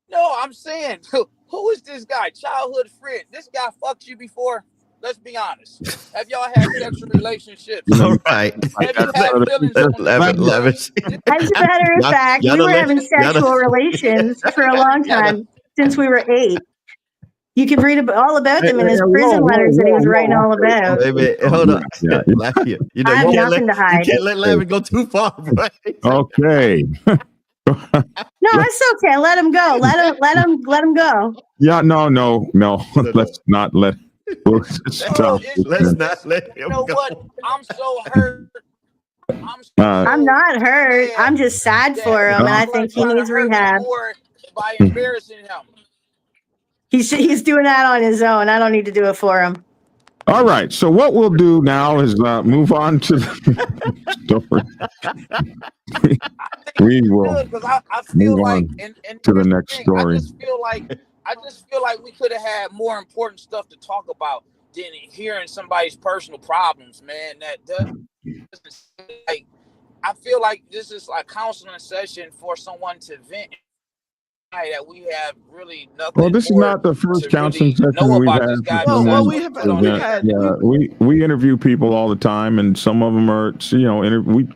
S4: No, I'm saying, who is this guy? Childhood friend. This guy fucked you before? Let's be honest. Have y'all had sexual relationships?
S3: All right.
S4: Have you had feelings?
S5: As a matter of fact, we were having sexual relations for a long time since we were 8. You can read all about them in his prison letters that he was writing all about.
S3: Wait, hold on.
S1: Yeah.
S3: You know,
S5: I have nothing to hide.
S3: You can't let Lavin go too far, right?
S1: Okay.
S5: No, it's okay. Let him go. Let him go.
S1: Yeah, no. Let's not let. We'll stop.
S3: Let's not let him go.
S4: You know what? I'm so hurt.
S5: I'm not hurt. I'm just sad for him, and I think he needs rehab.
S4: By embarrassing him.
S5: He's doing that on his own. I don't need to do it for him.
S1: All right. So what we'll do now is move on to the story. We will
S4: I feel
S1: move
S4: like,
S1: on to the next story.
S4: I just feel like we could have had more important stuff to talk about than hearing somebody's personal problems, man. That doesn't, like, I feel like this is a counseling session for someone to vent that we have really nothing.
S1: Well, this is not the first counseling session we've had.
S3: Well, we've had
S1: We interview people all the time, and some of them are,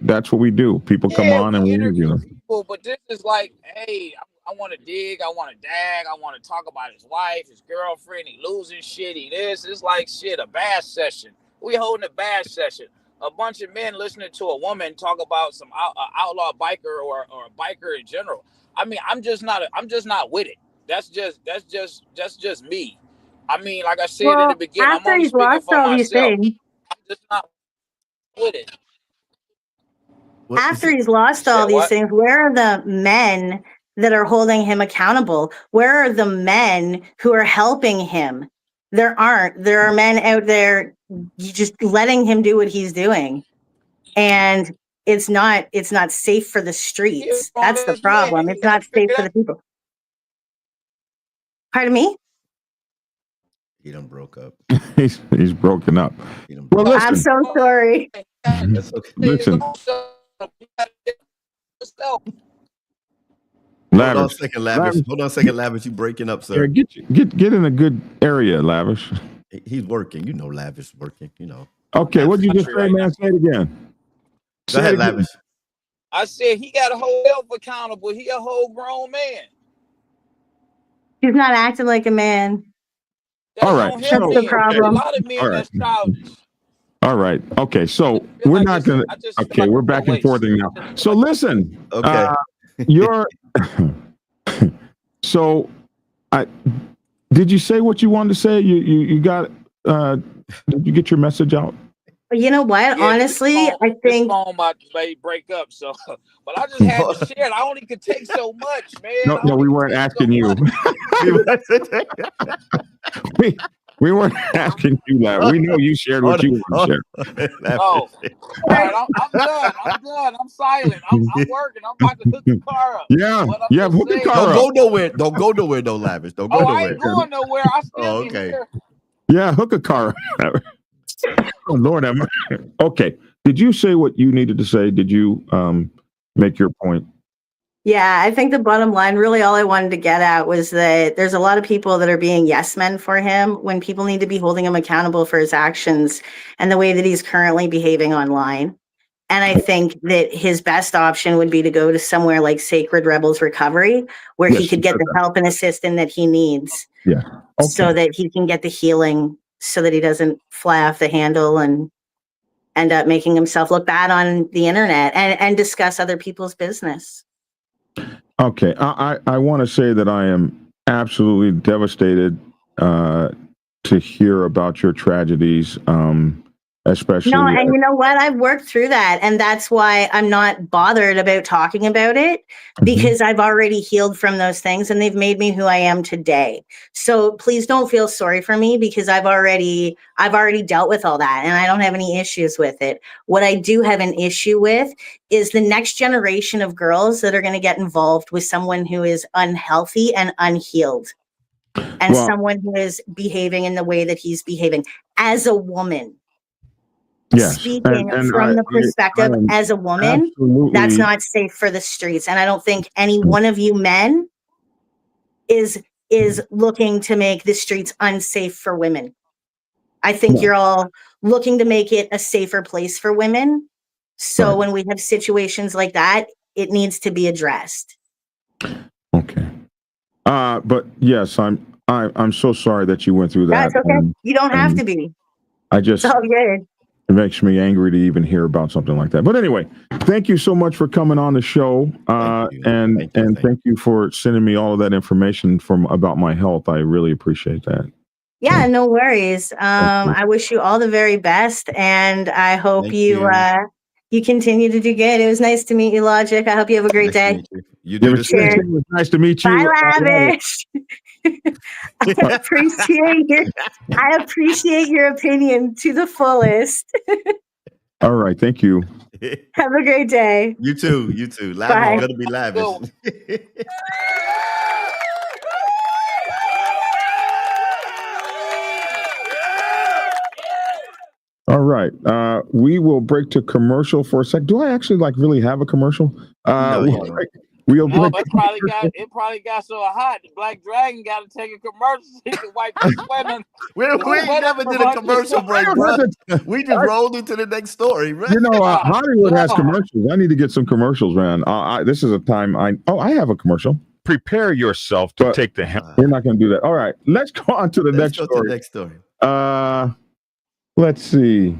S1: that's what we do. People come on and we interview them.
S4: People, but this is like, hey, I want to dig, I want to dag, I want to talk about his wife, his girlfriend, he losing shit, he this. It's like shit, a bash session. We holding a bash session. A bunch of men listening to a woman talk about some outlaw biker or a biker in general. I mean, I'm just not with it. That's just me. I mean, like I said in the beginning,
S5: after he's lost all these things,
S4: I'm just not with it.
S5: After he's lost all these things, where are the men that are holding him accountable? Where are the men who are helping him? There aren't. There are men out there just letting him do what he's doing, and it's not safe for the streets. That's the problem. It's not safe for the people. Pardon me?
S3: He done broke up.
S1: he's broken up.
S5: Well, listen. I'm so sorry.
S3: That's okay.
S1: Listen.
S3: Hold on a second, Lavish. You breaking up, sir?
S1: Yeah, get in a good area, Lavish.
S3: He's working. You know, Lavish working. You know.
S1: Okay, what did you just say, man? Say it again.
S3: Go ahead, Lavish.
S4: I said he got to hold himself accountable. He a whole grown man.
S5: He's not acting like a man.
S1: All right.
S5: That's the problem.
S4: A lot of men that's childish.
S1: All right. Okay. So we're not going to. Okay. We're back and forth now. So listen.
S3: Okay.
S1: So did you say what you wanted to say? You got, did you get your message out?
S5: You know what?
S4: Yeah,
S5: honestly, I think
S4: this phone might break up. So, but I just had to share it. I only could take so much, man.
S1: No, we weren't asking you. we weren't asking you that. We know you shared what you want to share.
S4: Oh, all right, I'm done. I'm silent. I'm working. I'm about to hook the car up.
S1: Yeah, hook the car up.
S3: Don't go nowhere, though, Lavish. Don't go nowhere.
S4: I ain't going nowhere. I still be here.
S1: Yeah, hook a car up. Oh, Lord, okay. Did you say what you needed to say? Did you make your point?
S5: Yeah, I think the bottom line, really all I wanted to get at was that there's a lot of people that are being yes men for him when people need to be holding him accountable for his actions and the way that he's currently behaving online. And I think that his best option would be to go to somewhere like Sacred Rebels Recovery, where he could get the help and assistance that he needs.
S1: Yeah. Okay.
S5: So that he can get the healing, so that he doesn't fly off the handle and end up making himself look bad on the internet and discuss other people's business.
S1: Okay. I want to say that I am absolutely devastated to hear about your tragedies, especially.
S5: No, and you know what? I've worked through that, and that's why I'm not bothered about talking about it, because I've already healed from those things, and they've made me who I am today. So please don't feel sorry for me, because I've already dealt with all that, and I don't have any issues with it. What I do have an issue with is the next generation of girls that are going to get involved with someone who is unhealthy and unhealed, and someone who is behaving in the way that he's behaving as a woman.
S1: Yes.
S5: Speaking from the perspective as a woman, that's not safe for the streets. And I don't think any one of you men is looking to make the streets unsafe for women. I think you're all looking to make it a safer place for women. So when we have situations like that, it needs to be addressed.
S1: Okay. But yes, I'm so sorry that you went through that.
S5: That's okay. You don't have to be. It's all good.
S1: It makes me angry to even hear about something like that. But anyway, thank you so much for coming on the show. Thank you for sending me all of that information about my health. I really appreciate that.
S5: Yeah, no worries. I wish you all the very best, and I hope you continue to do good. It was nice to meet you, Logic. I hope you have a great day.
S3: You do the same.
S1: It was nice to meet you.
S5: Bye, Lavish. I appreciate your opinion to the fullest.
S1: All right, thank you.
S5: Have a great day.
S3: You too. Lavish gonna be lavish.
S1: All right. We will break to commercial for a sec. Do I actually really have a commercial?
S3: No,
S1: We'll
S4: No,
S1: play
S4: it probably got so hot. The Black Dragon got to take a commercial so he can wipe the sweat on.
S3: We never did a commercial break, bro. We just rolled into the next story, right?
S1: Hollywood has commercials. I need to get some commercials, man. This is a time I have a commercial. Prepare yourself to take the helm. We're not going to do that. All right, let's go on to the next story.
S3: To the next story.
S1: Let's see.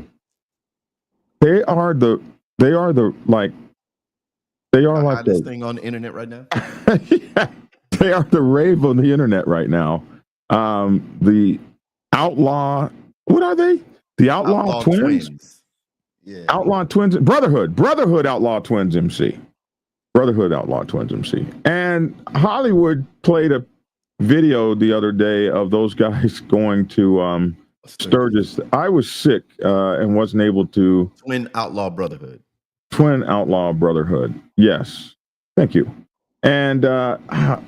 S1: They are like
S3: this thing on the internet right now.
S1: Yeah, they are the rave on the internet right now. The outlaw. What are they? The Outlaw Twins.
S3: Yeah.
S1: Outlaw Twins. Brotherhood Outlaw Twins MC. Brotherhood Outlaw Twins MC. And Hollywood played a video the other day of those guys going to Sturgis. I was sick and wasn't able to.
S3: Twin Outlaw Brotherhood.
S1: Yes. Thank you. And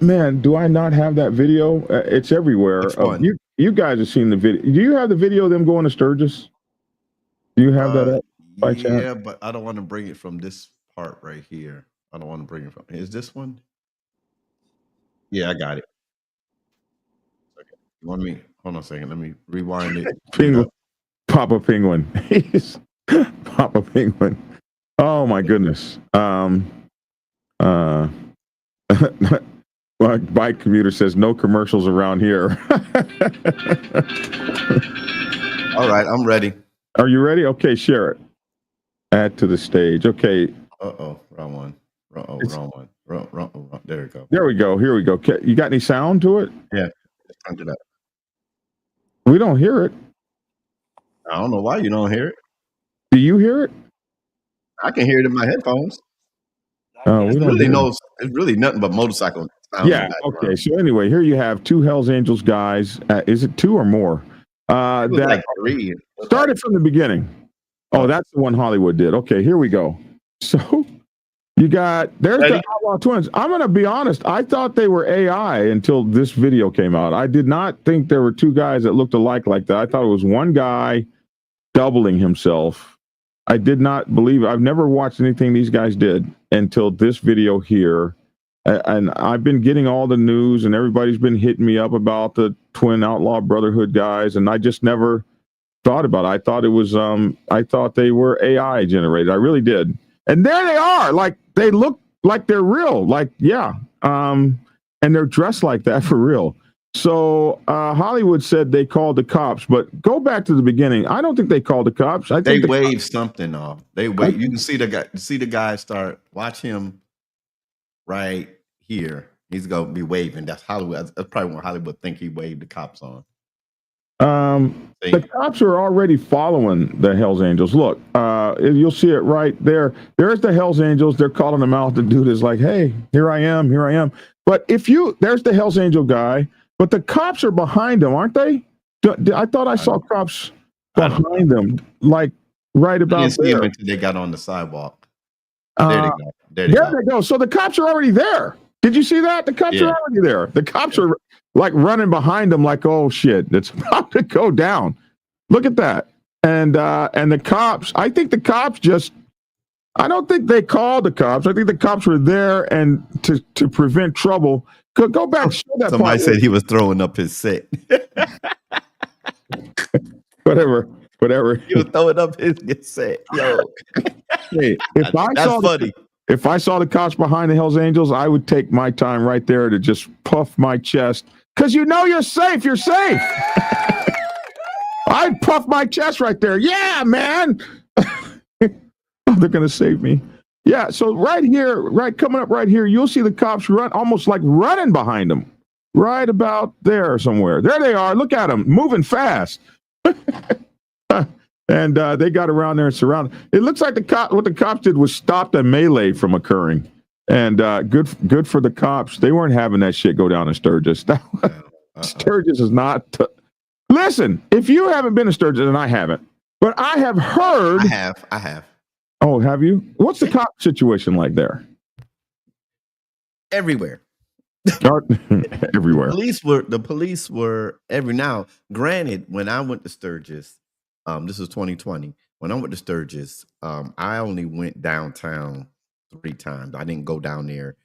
S1: man, do I not have that video? It's everywhere. You guys have seen the video. Do you have the video of them going to Sturgis? Do you have that up by chance?
S3: Yeah, but I don't want to bring it from this part right here. I don't want to bring it from. Is this one? Yeah, I got it. Okay. You want me? Hold on a second. Let me rewind it.
S1: Penguin. Papa Penguin. Papa Penguin. Oh my goodness. My bike commuter says no commercials around here.
S3: All right, I'm ready.
S1: Are you ready? Okay, share it. Add to the stage. Okay.
S3: Wrong one. Wrong one. There we go.
S1: There we go. Here we go. You got any sound to it?
S3: Yeah. Just turned it up.
S1: We don't hear it.
S3: I don't know why you don't hear it.
S1: Do you hear it?
S3: I can hear it in my headphones. It's really nothing but motorcycle sound.
S1: Yeah. Okay. So anyway, here you have two Hells Angels guys. Is it two or more? That
S3: like 3.
S1: Started from the beginning. Oh, that's the one Hollywood did. Okay, here we go. So there's the Outlaw Twins. I'm going to be honest. I thought they were AI until this video came out. I did not think there were two guys that looked alike like that. I thought it was one guy doubling himself. I did not believe it. I've never watched anything these guys did until this video here. And I've been getting all the news and everybody's been hitting me up about the Twin Outlaw Brotherhood guys. And I just never thought about it. I thought it was, I thought they were AI generated. I really did. And there they are. Like they look like they're real. Like, yeah. And they're dressed like that for real. So Hollywood said they called the cops, but go back to the beginning. I don't think they called the cops. I think
S3: they waved something off. They wave. You can see the guy start. Watch him right here. He's gonna be waving. That's Hollywood. That's probably what Hollywood think he waved the cops on.
S1: The cops are already following the Hells Angels. Look, you'll see it right there. There's the Hells Angels. They're calling them out. The dude is like, "Hey, here I am. Here I am." But there's the Hells Angel guy. But the cops are behind them, aren't they? I thought I saw cops behind them, like right about there. I didn't see them
S3: until they got on the sidewalk.
S1: There they go. So the cops are already there. Did you see that? The cops are already there. The cops are like running behind them, like, oh shit, it's about to go down. Look at that. And the cops. I think the cops I don't think they called the cops. I think the cops were there and to prevent trouble. Go back. Show that.
S3: Somebody said he was throwing up his set.
S1: Whatever.
S3: He was throwing up his set. Yo.
S1: Hey, if I saw the cops behind the Hells Angels, I would take my time right there to just puff my chest. Because you're safe. You're safe. I'd puff my chest right there. Yeah, man. They're going to save me. Yeah, so coming up right here, you'll see the cops almost like running behind them, right about there somewhere. There they are. Look at them, moving fast. And they got around there and surrounded. It looks like what the cops did was stop the melee from occurring. And good for the cops. They weren't having that shit go down in Sturgis. Sturgis is not. Listen, if you haven't been to Sturgis, and I haven't, but I have heard.
S3: I have.
S1: Oh, have you? What's the cop situation like there?
S3: Everywhere.
S1: Everywhere.
S3: The police were every now. Granted, when I went to Sturgis, this was 2020. When I went to Sturgis, I only went downtown 3 times. I didn't go down there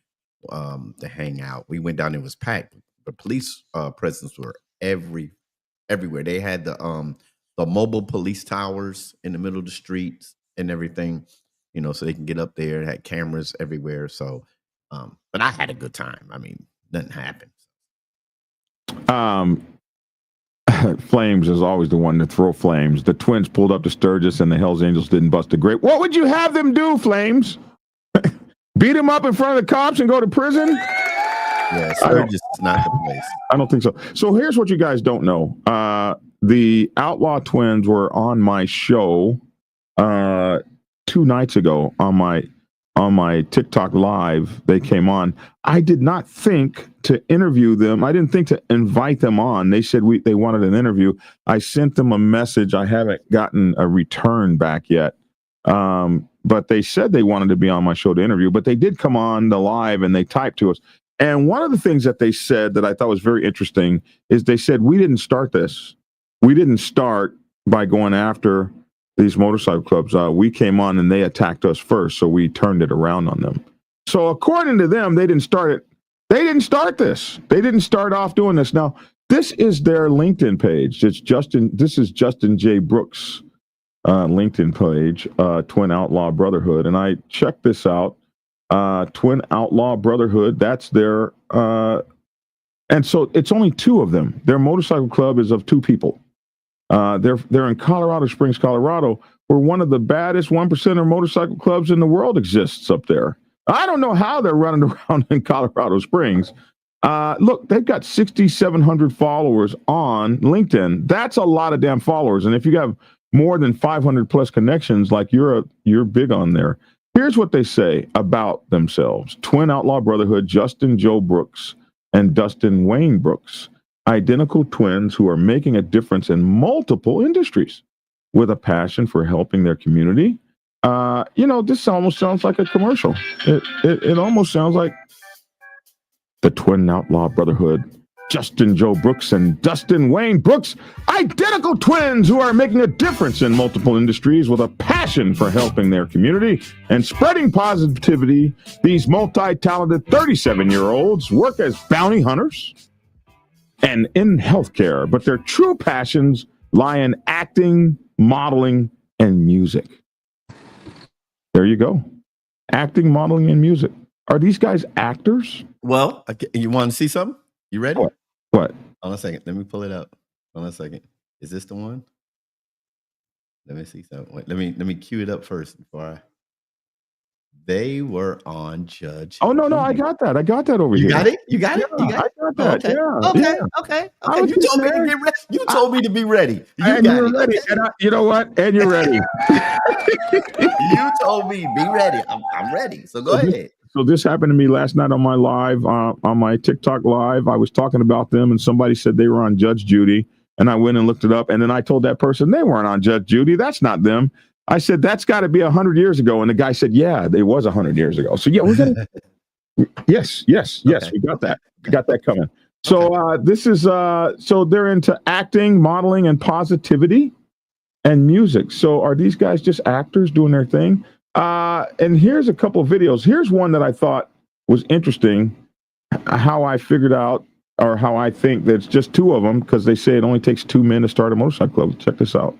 S3: to hang out. We went down, it was packed. The police presence were everywhere. They had the mobile police towers in the middle of the streets and everything, so they can get up there. It had cameras everywhere. So, but I had a good time. I mean, nothing happened.
S1: Flames is always the one to throw flames. The Twins pulled up to Sturgis and the Hells Angels didn't bust a grape. What would you have them do, Flames? Beat him up in front of the cops and go to prison?
S3: Yeah, Sturgis is not the place.
S1: I don't think so. So here's what you guys don't know. The Outlaw Twins were on my show 2 nights ago on my TikTok live. They came on. I did not think to interview them. I didn't think to invite them on. They said they wanted an interview. I sent them a message. I haven't gotten a return back yet. But they said they wanted to be on my show to interview, but they did come on the live and they typed to us. And one of the things that they said that I thought was very interesting is they said, we didn't start this. We didn't start by going after these motorcycle clubs. We came on and they attacked us first, so we turned it around on them. So according to them, they didn't start it. They didn't start this. They didn't start off doing this. Now, this is their LinkedIn page. This is Justin J. Brooks' LinkedIn page, Twin Outlaw Brotherhood. And I checked this out. Twin Outlaw Brotherhood, that's their and so it's only 2 of them. Their motorcycle club is of 2 people. They're in Colorado Springs, Colorado, where one of the baddest 1% of motorcycle clubs in the world exists up there. I don't know how they're running around in Colorado Springs. Look, they've got 6,700 followers on LinkedIn. That's a lot of damn followers. And if you have more than 500 plus connections, like you're big on there. Here's what they say about themselves. Twin Outlaw Brotherhood, Justin Joe Brooks and Dustin Wayne Brooks, identical twins who are making a difference in multiple industries with a passion for helping their community. This almost sounds like a commercial. It almost sounds like the Twin Outlaw Brotherhood, Justin Joe Brooks and Dustin Wayne Brooks, identical twins who are making a difference in multiple industries with a passion for helping their community and spreading positivity. These multi-talented 37-year-olds work as bounty hunters and in healthcare, but their true passions lie in acting, modeling, and music. There you go. Acting, modeling, and music. Are these guys actors?
S3: Well, you want to see something? You ready?
S1: What?
S3: Hold on a second. Let me pull it up. Hold on a second. Is this the one? Let me see something. Wait, let me cue it up first before They were on Judge.
S1: Oh no, I got that. I got that over here.
S3: Got it? You got it?
S1: Yeah,
S3: You got it?
S1: I got that.
S3: Okay.
S1: Yeah.
S3: Okay.
S1: You
S3: told me to get ready. You told me to be ready.
S1: And you're ready. Okay. And you know what? And you're ready.
S3: You told me be ready. I'm ready. So go ahead.
S1: So this happened to me last night on my live, on my TikTok live. I was talking about them, and somebody said they were on Judge Judy, and I went and looked it up, and then I told that person they weren't on Judge Judy. That's not them. I said that's got to be 100 years ago, and the guy said, "Yeah, it was 100 years ago." So yeah, we're gonna. Yes, okay. We got that. We got that coming. So this is so they're into acting, modeling, and positivity, and music. So are these guys just actors doing their thing? And here's a couple of videos. Here's one that I thought was interesting, how I figured out, or how I think that it's just 2 of them, because they say it only takes 2 men to start a motorcycle club. Check this out.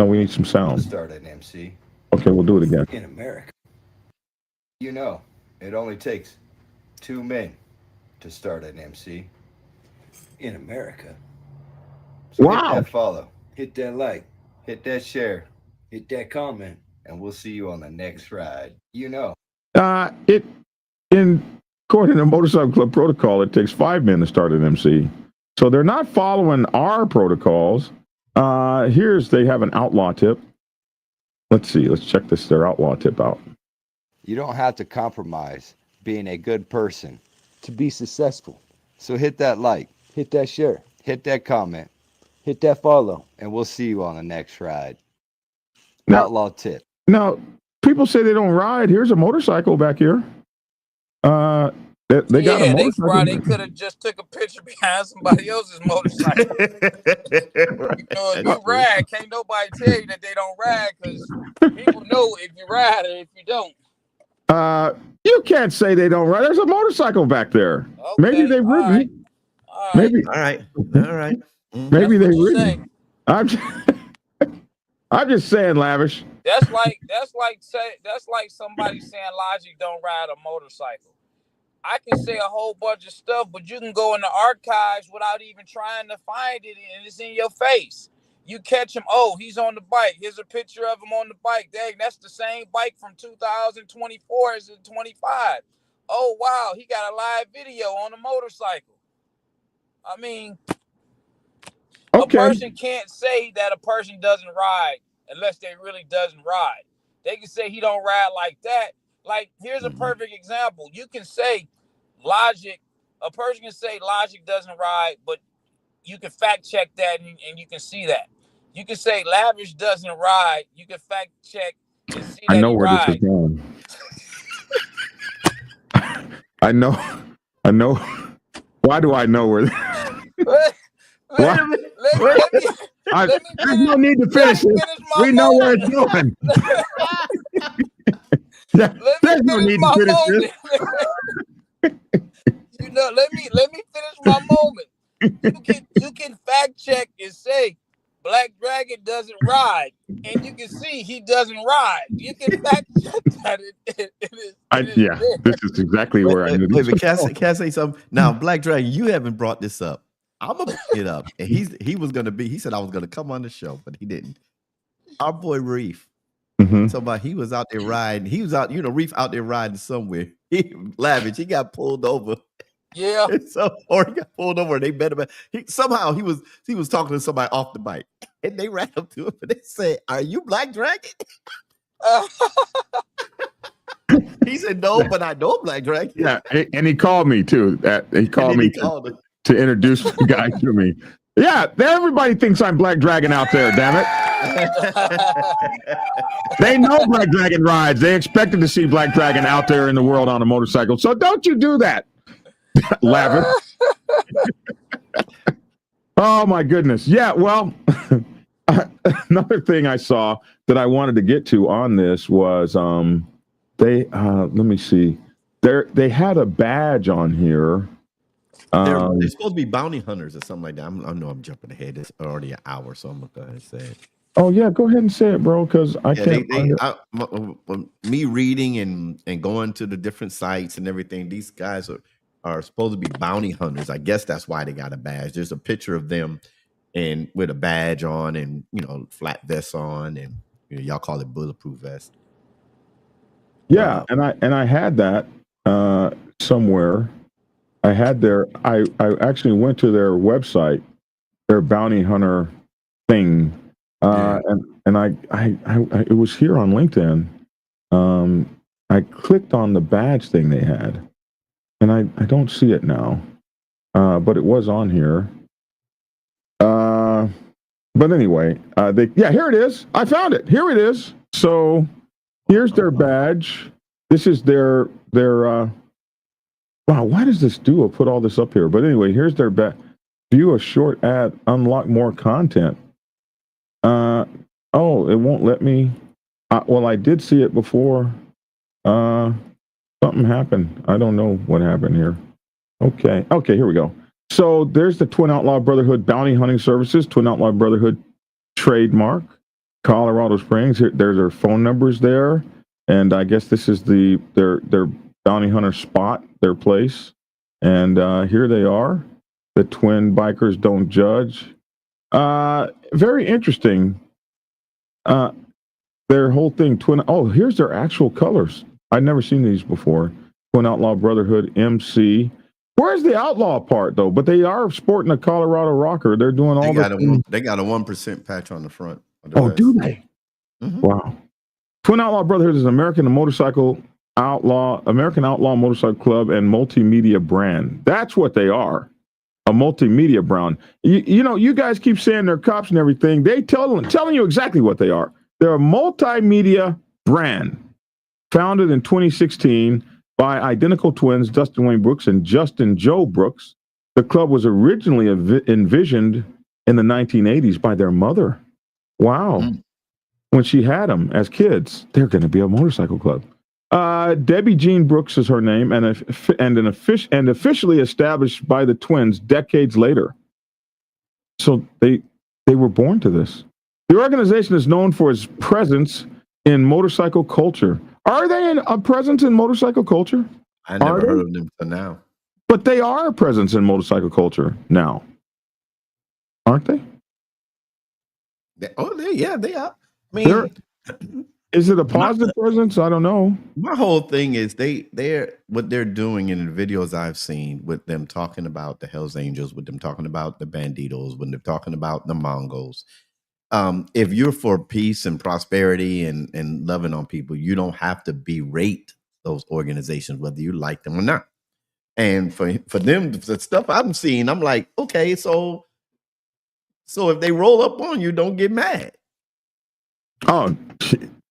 S1: We need some sound.
S6: Start an MC.
S1: Okay, we'll do it again.
S6: In America, it only takes 2 men to start an MC. In America. So
S1: wow.
S6: Hit that follow, hit that like, hit that share, hit that comment, and we'll see you on the next ride.
S1: According to Motorcycle Club protocol, it takes 5 men to start an MC. So they're not following our protocols. They have an outlaw tip. Let's see. Let's check their outlaw tip out.
S6: You don't have to compromise being a good person to be successful. So hit that like, hit that share, hit that comment, hit that follow, and we'll see you on the next ride. Outlaw tip.
S1: Now, people say they don't ride. Here's a motorcycle back here. They got a motorcycle.
S4: They could have just took a picture behind somebody else's motorcycle. If you ride, can't nobody tell you that they don't ride, because people know if you ride or if you don't.
S1: You can't say they don't ride. There's a motorcycle back there.
S4: Okay,
S1: Maybe they've
S4: all
S1: ridden.
S4: right. All right.
S1: Maybe,
S3: All right. All right. Mhm.
S1: maybe
S4: That's
S1: they've
S4: what you say.
S1: ridden. I'm just saying, Lavish.
S4: That's like somebody saying Logic don't ride a motorcycle. I can say a whole bunch of stuff, but you can go in the archives without even trying to find it, and it's in your face. You catch him. Oh, he's on the bike. Here's a picture of him on the bike. Dang, that's the same bike from 2024 as in 25. Oh, wow, he got a live video on a motorcycle. I mean, a person can't say that a person doesn't ride unless they really doesn't ride. They can say he don't ride like that. Like, here's a perfect example. You can say Logic, a person can say Logic doesn't ride, but you can fact check that and you can see that. You can say Lavish doesn't ride. You can fact check and see that
S1: I know
S4: he
S1: where
S4: rides.
S1: this is going. I know. Why do I know where?
S4: Let me
S1: There's no need to finish it. We know where it's going. There's no need to finish this.
S4: Let me finish my moment. You can fact check and say Black Dragon doesn't ride, and you can see he doesn't ride. You can fact check that.
S1: This is exactly where I knew this.
S3: Wait, can I say something? Now, Black Dragon, you haven't brought this up. I'm gonna bring it up, and he said I was gonna come on the show, but he didn't. Our boy Reef. So about he was out there riding. He was out, Reef out there riding somewhere. Lavish. He got pulled over.
S4: Yeah.
S3: Or he got pulled over. And they met him. Somehow he was talking to somebody off the bike, and they ran up to him and they said, "Are you Black Dragon?" He said, "No, but I know Black Dragon."
S1: Yeah, and he called me too. He called me to introduce the guy to me. Yeah, everybody thinks I'm Black Dragon out there. Damn it! They know Black Dragon rides. They expected to see Black Dragon out there in the world on a motorcycle. So don't you do that, Lavin. Oh my goodness. Yeah. Well, another thing I saw that I wanted to get to on this was they let me see. They had a badge on here.
S3: They're supposed to be bounty hunters or something like that. I know I'm jumping ahead. It's already an hour, so I'm gonna go ahead and say it.
S1: Oh yeah, go ahead and say it, bro, because I can't.
S3: Me reading and going to the different sites and everything. These guys are supposed to be bounty hunters. I guess that's why they got a badge. There's a picture of them and with a badge on and flat vest on and y'all call it bulletproof vest.
S1: Yeah, and I had that somewhere. I actually went to their website, their bounty hunter thing, and I it was here on LinkedIn. I clicked on the badge thing they had, and I don't see it now, but it was on here. But anyway, here it is. I found it. Here it is. So here's their badge. This is their wow, why does this duo put all this up here? But anyway, here's their view a short ad, unlock more content. It won't let me. Well, I did see it before. Something happened. I don't know what happened here. Okay, here we go. So there's the Twin Outlaw Brotherhood Bounty Hunting Services, Twin Outlaw Brotherhood trademark, Colorado Springs. There's their phone numbers there, and I guess this is their bounty hunter spot, their place. And here they are. The Twin Bikers Don't Judge. Very interesting. Their whole thing, here's their actual colors. I've never seen these before. Twin Outlaw Brotherhood MC. Where's the outlaw part though? But they are sporting a Colorado rocker. They're doing all
S3: they got a 1% patch on the front.
S1: Do they? Mm-hmm. Wow. Twin Outlaw Brotherhood is an American Outlaw Motorcycle Club and multimedia brand. That's what they are. A multimedia brand. You guys keep saying they're cops and everything. They telling you exactly what they are. They're a multimedia brand founded in 2016 by identical twins Dustin Wayne Brooks and Justin Joe Brooks. The club was originally envisioned in the 1980s by their mother. Wow. When she had them as kids, they're going to be a motorcycle club. Debbie Jean Brooks is her name, and officially established by the twins decades later. So they were born to this. The organization is known for its presence in motorcycle culture. Are they a presence in motorcycle culture?
S3: I never heard of them till now.
S1: But they are a presence in motorcycle culture now, aren't they?
S3: They are. I mean,
S1: is it a positive presence? I don't know.
S3: My whole thing is what they're doing in the videos I've seen with them talking about the Hells Angels, with them talking about the Banditos, when they're talking about the Mongols. If you're for peace and prosperity and loving on people, you don't have to berate those organizations, whether you like them or not. And for them, the stuff I'm seeing, I'm like, okay, so if they roll up on you, don't get mad.
S1: Oh,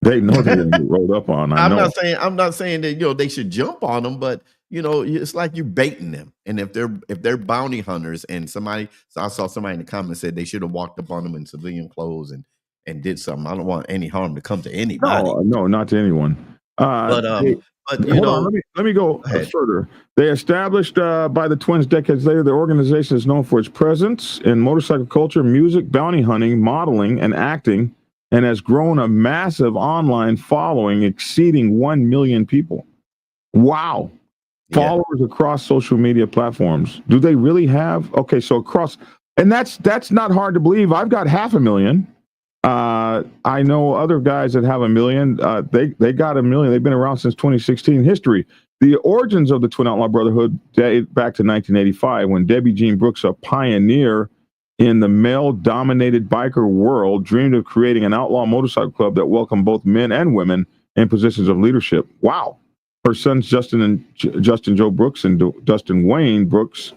S1: they know they're going to get rolled up on. I'm
S3: not saying that they should jump on them, but it's like you're baiting them. And if they're bounty hunters, and I saw somebody in the comments said they should have walked up on them in civilian clothes and did something. I don't want any harm to come to anybody.
S1: No, not to anyone. But hold on, let me go further. They established by the twins decades later. The organization is known for its presence in motorcycle culture, music, bounty hunting, modeling, and acting, and has grown a massive online following exceeding 1 million people. Wow. Followers across social media platforms. Do they really have? Okay, so across, and that's not hard to believe. I've got 500,000. I know other guys that have 1 million. They got 1 million. They've been around since 2016. History. The origins of the Twin Outlaw Brotherhood date back to 1985, when Debbie Jean Brooks, a pioneer in the male-dominated biker world, dreamed of creating an outlaw motorcycle club that welcomed both men and women in positions of leadership. Wow. Her sons, Justin Joe Brooks and Dustin Wayne Brooks,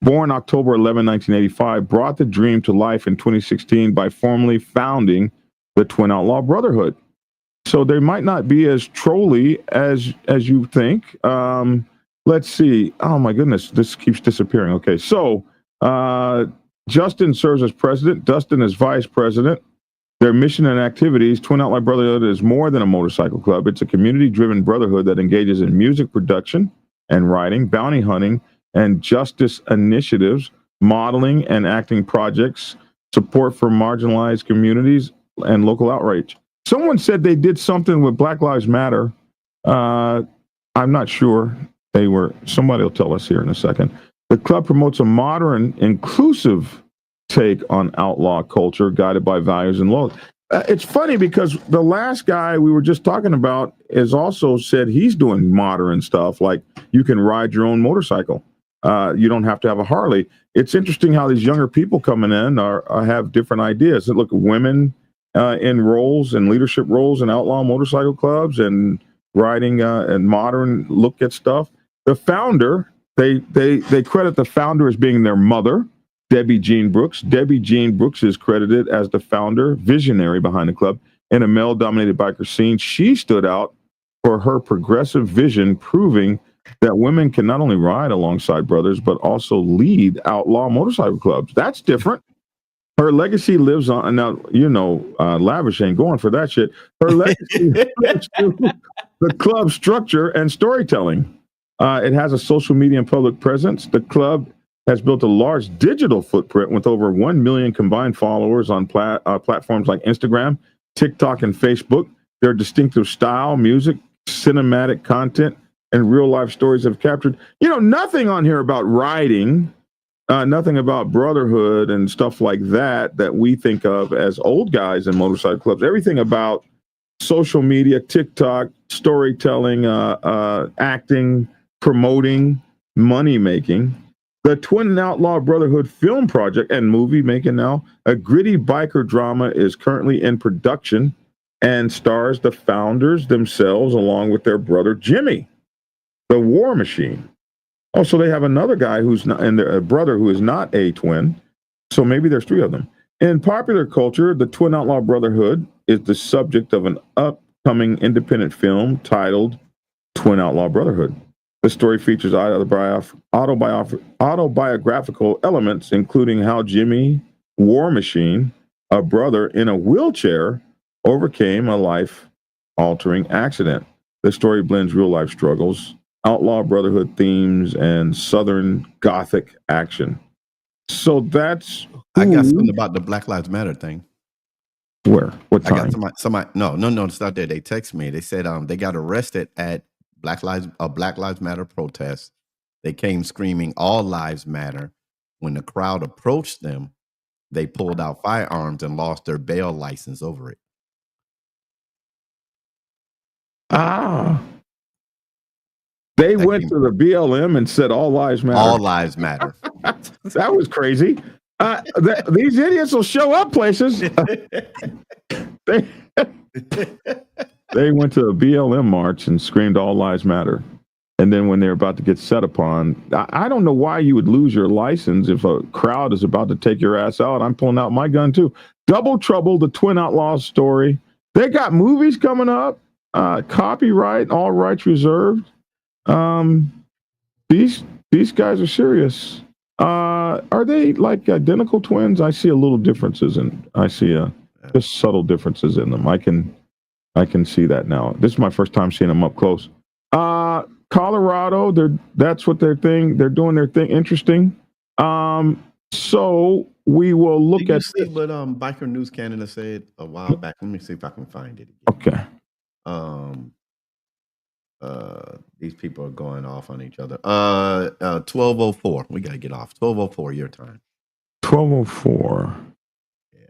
S1: born October 11, 1985, brought the dream to life in 2016 by formally founding the Twin Outlaw Brotherhood. So they might not be as trolly as you think. Let's see. Oh, my goodness. This keeps disappearing. Okay, so Justin serves as president. Dustin is vice president. Their mission and activities: Twin Outlaw Brotherhood is more than a motorcycle club. It's a community-driven brotherhood that engages in music production and writing, bounty hunting, and justice initiatives, modeling and acting projects, support for marginalized communities, and local outreach. Someone said they did something with Black Lives Matter. I'm not sure. Somebody will tell us here in a second. The club promotes a modern, inclusive take on outlaw culture, guided by values and laws. It's funny because the last guy we were just talking about has also said he's doing modern stuff, like you can ride your own motorcycle. You don't have to have a Harley. It's interesting how these younger people coming in have different ideas. Look at women in roles and leadership roles in outlaw motorcycle clubs and riding and modern look at stuff. The founder, they credit the founder as being their mother, Debbie Jean Brooks. Debbie Jean Brooks is credited as the founder, visionary behind the club. In a male-dominated biker scene, she stood out for her progressive vision, proving that women can not only ride alongside brothers, but also lead outlaw motorcycle clubs. That's different. Her legacy lives on. Now, Lavish ain't going for that shit. Her legacy lives through the club structure and storytelling. It has a social media and public presence. The club has built a large digital footprint with over 1 million combined followers on platforms like Instagram, TikTok, and Facebook. Their distinctive style, music, cinematic content, and real-life stories have captured, nothing on here about riding, nothing about brotherhood and stuff like that we think of as old guys in motorcycle clubs. Everything about social media, TikTok, storytelling, acting, promoting, money-making. The Twin Outlaw Brotherhood film project and movie making now, a gritty biker drama, is currently in production and stars the founders themselves along with their brother Jimmy, the War Machine. Oh, so they have another guy who's not, and a brother who is not a twin. So maybe there's 3 of them. In popular culture, the Twin Outlaw Brotherhood is the subject of an upcoming independent film titled Twin Outlaw Brotherhood. The story features autobiographical elements, including how Jimmy War Machine, a brother in a wheelchair, overcame a life-altering accident. The story blends real life struggles, outlaw brotherhood themes, and Southern Gothic action. So that's
S3: I got something about the Black Lives Matter thing.
S1: where? What
S3: I got
S1: time?
S3: somebody. No, it's not there. They text me. They said they got arrested at Black Lives Matter protest. They came screaming "All Lives Matter." When the crowd approached them, they pulled out firearms and lost their bail license over it.
S1: They
S3: That
S1: went
S3: came-
S1: to the BLM and said all lives matter.
S3: All lives matter.
S1: That was crazy. These idiots will show up places. They went to a BLM march and screamed all lives matter. And then when they're about to get set upon, I don't know why you would lose your license if a crowd is about to take your ass out. I'm pulling out my gun too. Double Trouble, the Twin Outlaws story. They got movies coming up. Copyright, all rights reserved. These guys are serious. Are they like identical twins? I see a little differences I see just subtle differences in them. I can see that now. This is my first time seeing them up close. Colorado, that's what their thing. They're doing their thing. Interesting. So we will look
S3: Did you
S1: at
S3: see what Biker News Canada said a while back. Let me see if I can find it
S1: again.
S3: Okay. These people are going off on each other. 12:04. We gotta get off. 12:04 your time.
S1: 12:04.
S3: Yeah.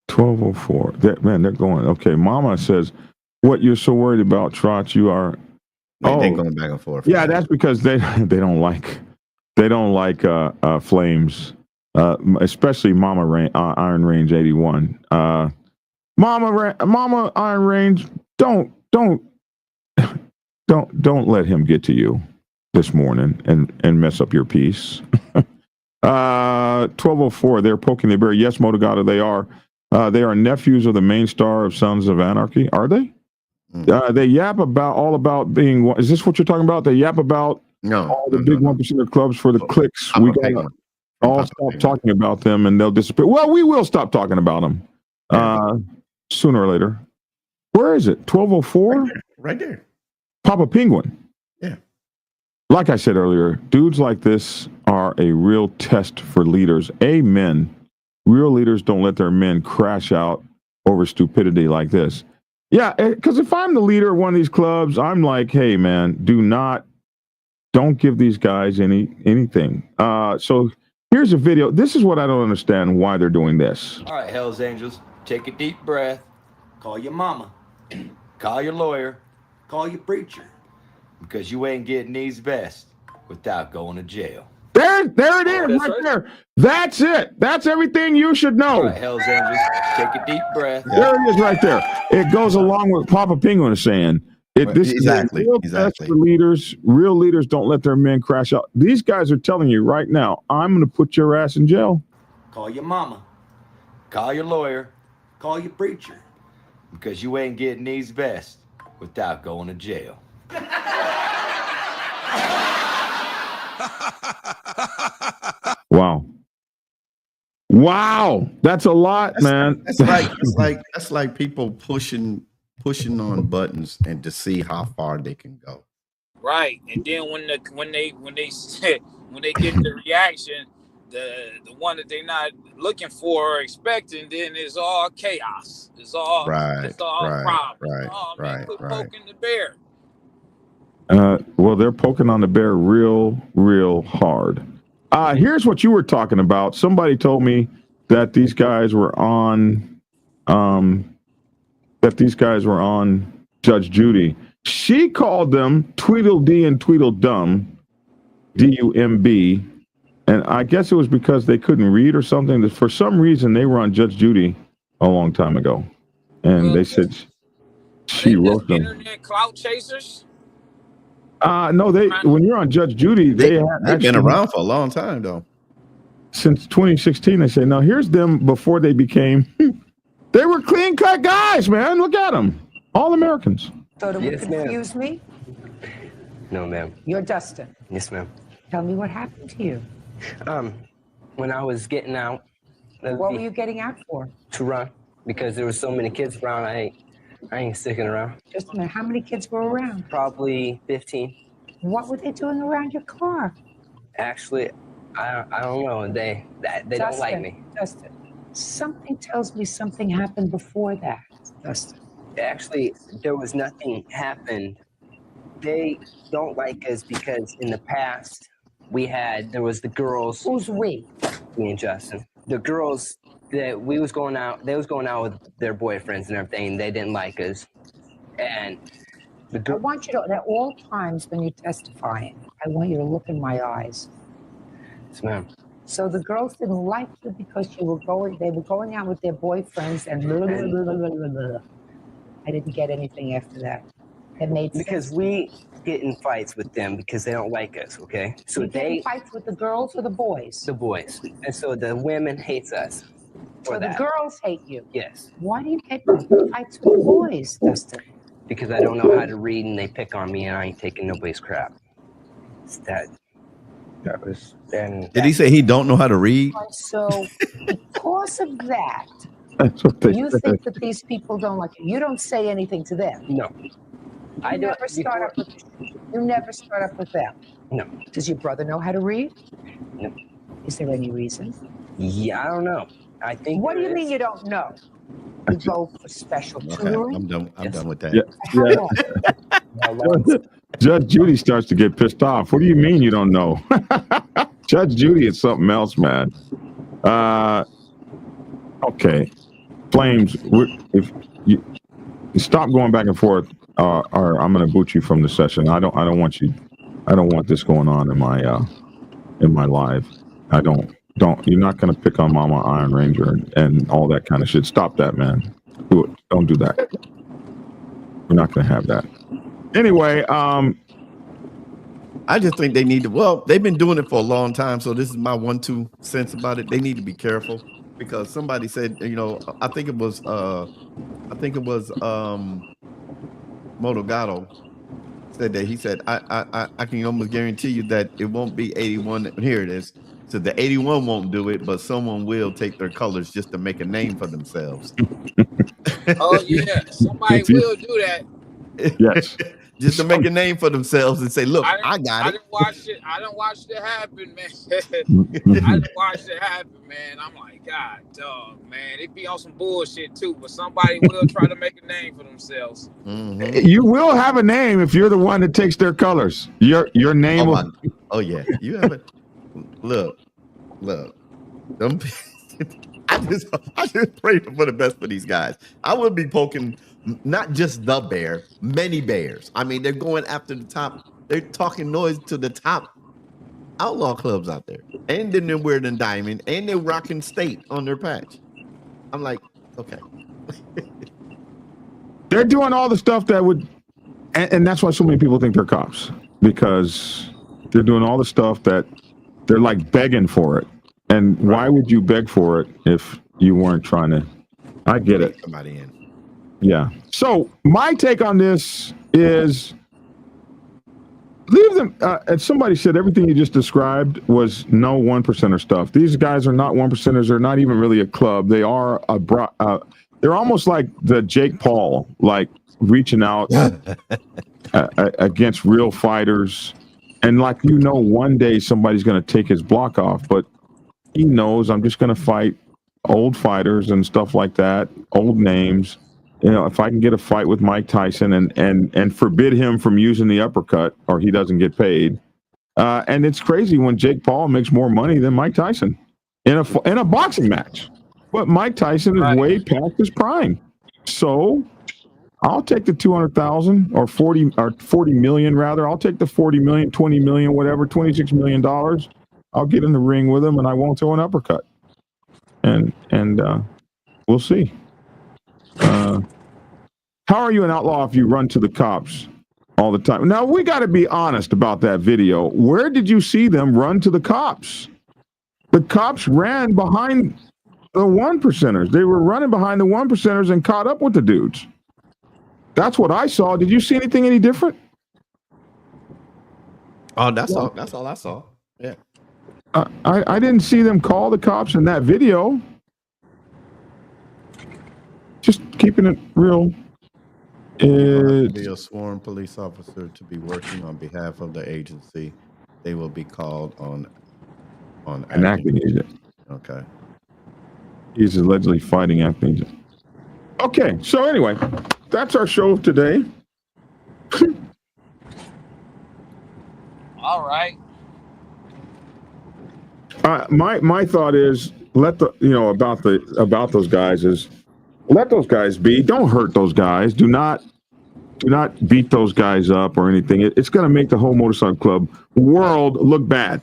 S1: 12:04. They're going. Okay. Mama says, "What you're so worried about, Trot? You are."
S3: They're going back and forth.
S1: Yeah, that's because they don't like Flames, especially Mama Iron Range 81. Mama Iron Range, don't let him get to you this morning and mess up your peace. 12:04. They're poking the bear. Yes, Motogata, they are. They are nephews of the main star of Sons of Anarchy. Are they? They yap about being. Is this what you're talking about? They yap about all the big 1% clubs for the clicks. We gotta all stop talking about them, and they'll disappear. Well, we will stop talking about them sooner or later. Where is it? 12:04.
S3: Right there.
S1: Papa Penguin.
S3: Yeah.
S1: Like I said earlier, dudes like this are a real test for leaders. Amen. Real leaders don't let their men crash out over stupidity like this. Yeah, because if I'm the leader of one of these clubs, I'm like, hey, man, don't give these guys anything. So here's a video. This is what I don't understand why they're doing this.
S6: All right, Hells Angels, take a deep breath. Call your mama. Call your lawyer. Call your preacher. Because you ain't getting these vests without going to jail.
S1: There it is, right there. That's it. That's everything you should know.
S6: All right, Hells Angels, take a deep breath.
S1: There it is, right there. It goes along with what Papa Penguin is saying. This
S3: Exactly.
S1: is a real test for leaders. Real leaders don't let their men crash out. These guys are telling you right now, I'm going to put your ass in jail.
S6: Call your mama. Call your lawyer. Call your preacher. Because you ain't getting these vests without going to jail.
S1: Wow, that's a lot, man.
S3: That's like people pushing on buttons and to see how far they can go.
S4: Right, and then when they get the reaction, the one that they're not looking for or expecting, then it's all chaos. It's all problems. Oh man, quit poking the bear.
S1: Well, they're poking on the bear real hard. Here's what you were talking about. Somebody told me that these guys were on Judge Judy. She called them Tweedledee and Tweedledum, D-U-M-B, and I guess it was because they couldn't read or something. For some reason, they were on Judge Judy a long time ago, and they said she wrote them.
S4: Internet clout chasers.
S1: No, when you're on Judge Judy, they've
S3: been around for a long time, though.
S1: Since 2016, they say. Now, here's them before they became. They were clean-cut guys, man. Look at them. All Americans.
S7: So do you confuse me?
S8: No, ma'am.
S7: You're Dustin.
S8: Yes, ma'am.
S7: Tell me what happened to you.
S8: When I was getting out.
S7: What were you getting out for?
S8: To run. Because there were so many kids around, I ain't sticking around.
S7: Just a minute. How many kids were around?
S8: Probably 15.
S7: What were they doing around your car?
S8: Actually, I don't know. They don't like me.
S7: Dustin, something tells me something happened before that. Dustin.
S8: Actually, there was nothing happened. They don't like us because in the past there was the girls.
S7: Who's we?
S8: Me and Justin. The girls that they was going out with their boyfriends and everything. They didn't like us, and
S7: I want you to, at all times when you're testifying, I want you to look in my eyes.
S8: Yes, ma'am.
S7: So the girls didn't like you because they were going out with their boyfriends and blah, blah, blah, blah, blah, blah. I didn't get anything after that. That made sense.
S8: Because we get in fights with them because they don't like us, okay? So
S7: you get in fights with the girls or the boys?
S8: The boys. And so the women hates us.
S7: So the girls hate you?
S8: Yes.
S7: Why do you get in fights with the boys, Dustin?
S8: Because I don't know how to read and they pick on me and I ain't taking nobody's crap. It's that was then.
S3: Did he say he don't know how to read?
S7: So because of that,
S1: That's what they
S7: you
S1: said.
S7: think that these people don't like you. You don't say anything to them.
S8: No.
S7: You never start up with them.
S8: No.
S7: Does your brother know how to read?
S8: No.
S7: Is there any reason?
S8: Yeah, I don't know. I think.
S7: What do you mean you don't know? You go for special tutoring?
S3: I'm done with that.
S1: Yeah.
S7: How long?
S1: Judge Judy starts to get pissed off. What do you mean you don't know? Judge Judy is something else, man. Okay. Flames, if you stop going back and forth, or I'm going to boot you from the session. I don't want this going on in my live. You're not going to pick on Mama Iron Ranger and all that kind of shit. Stop that, man. Do it. Don't do that. We're not going to have that. Anyway,
S3: I just think they need to. Well, they've been doing it for a long time, so this is my 1-2 cents about it. They need to be careful because somebody said, I think it was Motogato said that he said I can almost guarantee you that it won't be 81. Here it is. So the 81 won't do it, but someone will take their colors just to make a name for themselves.
S4: Oh yeah, somebody will do that.
S1: Yes.
S3: Just to make a name for themselves and say, look, I got it.
S4: I didn't watch it happen, man. I didn't watch it happen, man. I'm like, God, dog, man. It be on some bullshit too, but somebody will try to make a name for themselves.
S3: Mm-hmm.
S1: You will have a name if you're the one that takes their colors. Your name will.
S3: Oh yeah, you have it. Look. I just pray for the best for these guys. I would be poking not just the bear, many bears. I mean, they're going after the top. They're talking noise to the top outlaw clubs out there, and then they're wearing a diamond, and they're rocking state on their patch. I'm like, okay.
S1: They're doing all the stuff that would, and that's why so many people think they're cops, because they're doing all the stuff that they're like begging for it. And why would you beg for it if you weren't trying to? I get it.
S3: Somebody in.
S1: Yeah. So my take on this is leave them. And somebody said everything you just described was no 1%er stuff. These guys are not 1%ers. They're not even really a club. They are they're almost like the Jake Paul, like reaching out against real fighters. And like, one day somebody's going to take his block off, but he knows I'm just going to fight old fighters and stuff like that, old names. If I can get a fight with Mike Tyson and forbid him from using the uppercut or he doesn't get paid. And it's crazy when Jake Paul makes more money than Mike Tyson in a boxing match. But Mike Tyson is way past his prime. So I'll take the 200,000 or 40 million rather. I'll take the 40 million, 20 million, whatever, $26 million. I'll get in the ring with him and I won't throw an uppercut. And we'll see. How are you an outlaw if you run to the cops all the time? Now, we got to be honest about that video. Where did you see them run to the cops? The cops ran behind the 1%ers. They were running behind the 1%ers and caught up with the dudes. That's what I saw. Did you see anything any different?
S3: Oh, that's all I saw. Yeah.
S1: I didn't see them call the cops in that video. Just keeping it real
S3: You don't have to
S1: It's
S3: be a sworn police officer to be working on behalf of the agency. They will be called on
S1: an acting agent.
S3: Okay.
S1: He's allegedly fighting acting agent. Okay, so anyway, that's our show today.
S4: All right.
S1: My thought is about those guys is let those guys be. Don't hurt those guys. Do not beat those guys up or anything. It's going to make the whole motorcycle club world look bad.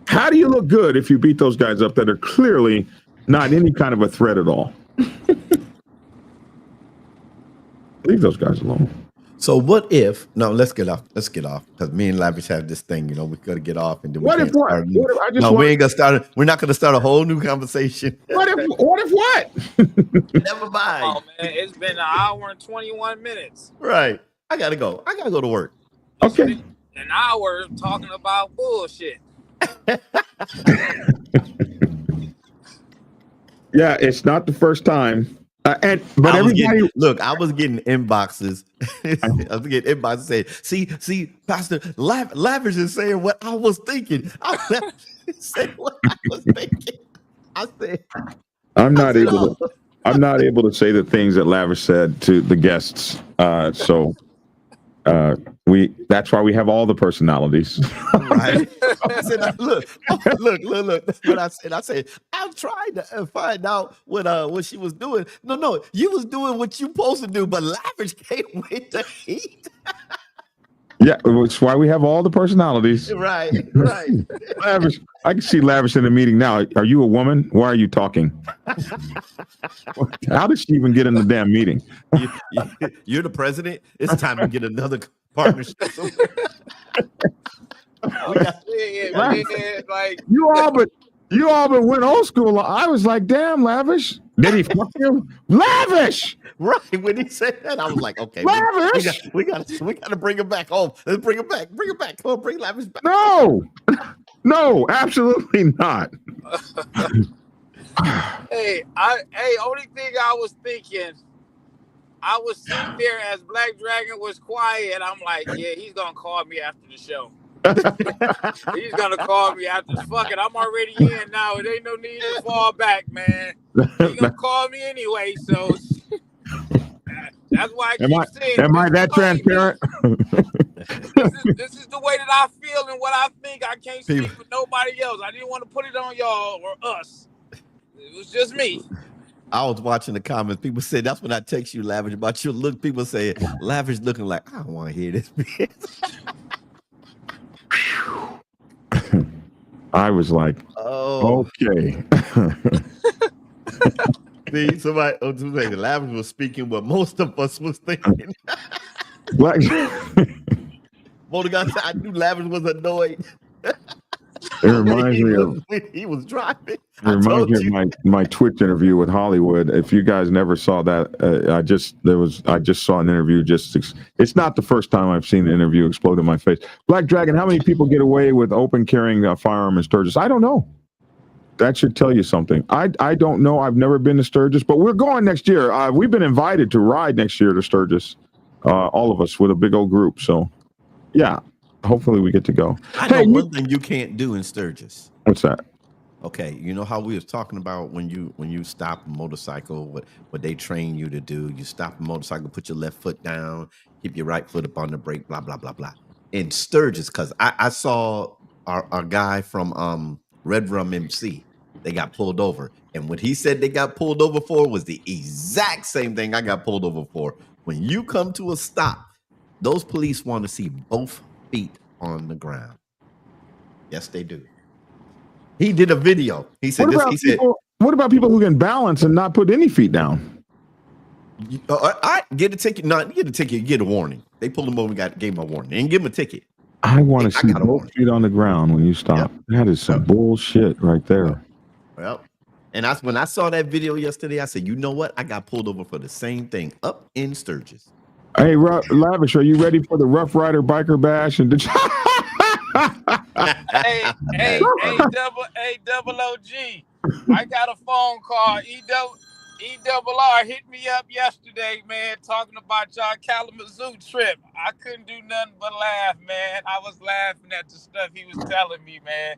S1: How do you look good if you beat those guys up that are clearly not any kind of a threat at all? Leave those guys alone.
S3: So what if? No, let's get off because me and Lavish have this thing. We got to get off and then we can't start. We ain't gonna start. We're not gonna start a whole new conversation.
S1: What if what?
S3: Never mind.
S4: Oh man, it's been an hour and 21 minutes.
S3: Right. I gotta go to work.
S1: Okay.
S4: An hour talking about bullshit.
S1: Yeah, it's not the first time. But everybody
S3: look, I was getting inboxes. I was getting inboxes saying, "See, Pastor Lavish is saying what I was thinking." I said what I was thinking. I said,
S1: I'm not able to say the things that Lavish said to the guests. So that's why we have all the personalities.
S3: Right. I said, look. That's what I said. I said, I'm trying to find out what she was doing. No, you was doing what you supposed to do, but Lavish came with the heat.
S1: Yeah, that's why we have all the personalities.
S3: Right.
S1: Lavish, I can see Lavish in the meeting now. Are you a woman? Why are you talking? How did she even get in the damn meeting?
S3: You're the president. It's time to get another partnership.
S1: You all but went old school. I was like, damn, Lavish. Did he fuck you? Lavish!
S3: Right. When he said that, I was like, okay,
S1: Lavish!
S3: we got to bring him back home. Let's bring him back. Come on, bring Lavish back.
S1: No, absolutely not.
S4: Hey, only thing I was thinking, I was sitting there as Black Dragon was quiet. I'm like, yeah, he's gonna call me after the show. He's gonna call me after. Fuck it, I'm already in now. It ain't no need to fall back, man. He's gonna call me anyway, so that's why I keep saying.
S1: Am I that transparent?
S4: This is the way that I feel and what I think. I can't speak for nobody else. I didn't want to put it on y'all or us. It was just me.
S3: I was watching the comments. People said that's when I text you, Lavish, about your look. People say Lavish looking like I don't want to hear this.
S1: I was like, okay.
S3: See, somebody Lavish was speaking what most of us was thinking. I knew Lavish was annoyed.
S1: It reminds me of
S3: when he was driving.
S1: It reminds me of my Twitch interview with Hollywood. If you guys never saw that, I just saw an interview. It's not the first time I've seen an interview explode in my face. Black Dragon, how many people get away with open carrying a firearm in Sturgis? I don't know. That should tell you something. I don't know. I've never been to Sturgis, but we're going next year. We've been invited to ride next year to Sturgis, all of us with a big old group. So, yeah. Hopefully we get to go.
S3: I know one thing you can't do in Sturgis.
S1: What's that?
S3: Okay, you know how we was talking about when you stop a motorcycle, what they train you to do. You stop a motorcycle, put your left foot down, keep your right foot up on the brake, blah, blah, blah, blah. In Sturgis, because I saw our guy from Red Rum MC, they got pulled over. And what he said they got pulled over for was the exact same thing I got pulled over for. When you come to a stop, those police want to see both feet on the ground. Yes, they do. He did a video. He said
S1: what about people who can balance and not put any feet down?
S3: I get a ticket. Not get a ticket, get a warning. They pulled him over and gave him a warning. They didn't give him a ticket.
S1: I want to see both feet on the ground when you stop. Yep. That is some bullshit right there.
S3: Well, and when I saw that video yesterday, I said, you know what? I got pulled over for the same thing up in Sturgis.
S1: Hey, Lavish, are you ready for the Rough Rider Biker Bash? And
S4: hey, double OG. I got a phone call. ERR hit me up yesterday, man, talking about y'all Kalamazoo trip. I couldn't do nothing but laugh, man. I was laughing at the stuff he was telling me, man.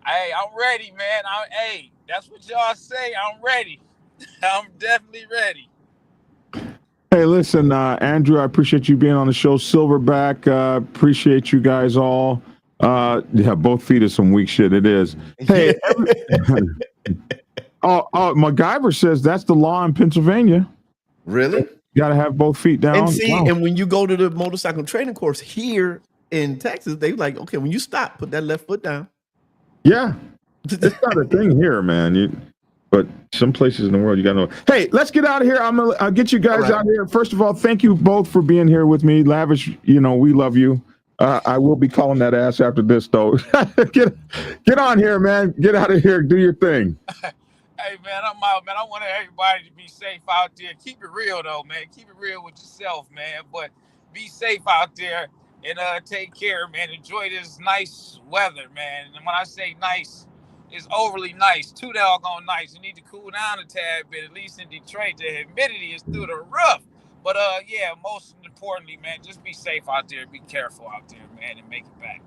S4: Hey, I'm ready, man. Hey, that's what y'all say. I'm ready. I'm definitely ready.
S1: Hey, listen, Andrew, I appreciate you being on the show. Silverback, appreciate you guys all. Yeah, both feet is some weak shit. It is. Hey, MacGyver says that's the law in Pennsylvania.
S3: Really?
S1: You got to have both feet down.
S3: And see,
S1: Wow.
S3: and when you go to the motorcycle training course here in Texas, they like, okay, when you stop, put that left foot down.
S1: Yeah, it's not a thing here, man. But some places in the world, you got to know. Hey, let's get out of here. I'll get you guys out of here. First of all, thank you both for being here with me. Lavish, we love you. I will be calling that ass after this, though. Get on here, man. Get out of here. Do your thing.
S4: Hey, man, I'm out, man. I want everybody to be safe out there. Keep it real, though, man. Keep it real with yourself, man. But be safe out there and take care, man. Enjoy this nice weather, man. And when I say nice, it's overly nice. Too doggone nice. You need to cool down a tad bit, at least in Detroit. The humidity is through the roof. But, yeah, most importantly, man, just be safe out there. Be careful out there, man, and make it back.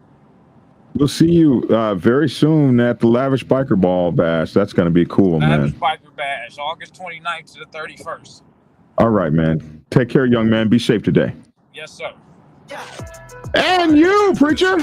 S1: We'll see you very soon at the Lavish Biker Ball Bash. That's going to be cool,
S4: Lavish
S1: man.
S4: Biker Bash, August 29th to the 31st.
S1: All right, man. Take care, young man. Be safe today.
S4: Yes, sir.
S1: And you, preacher.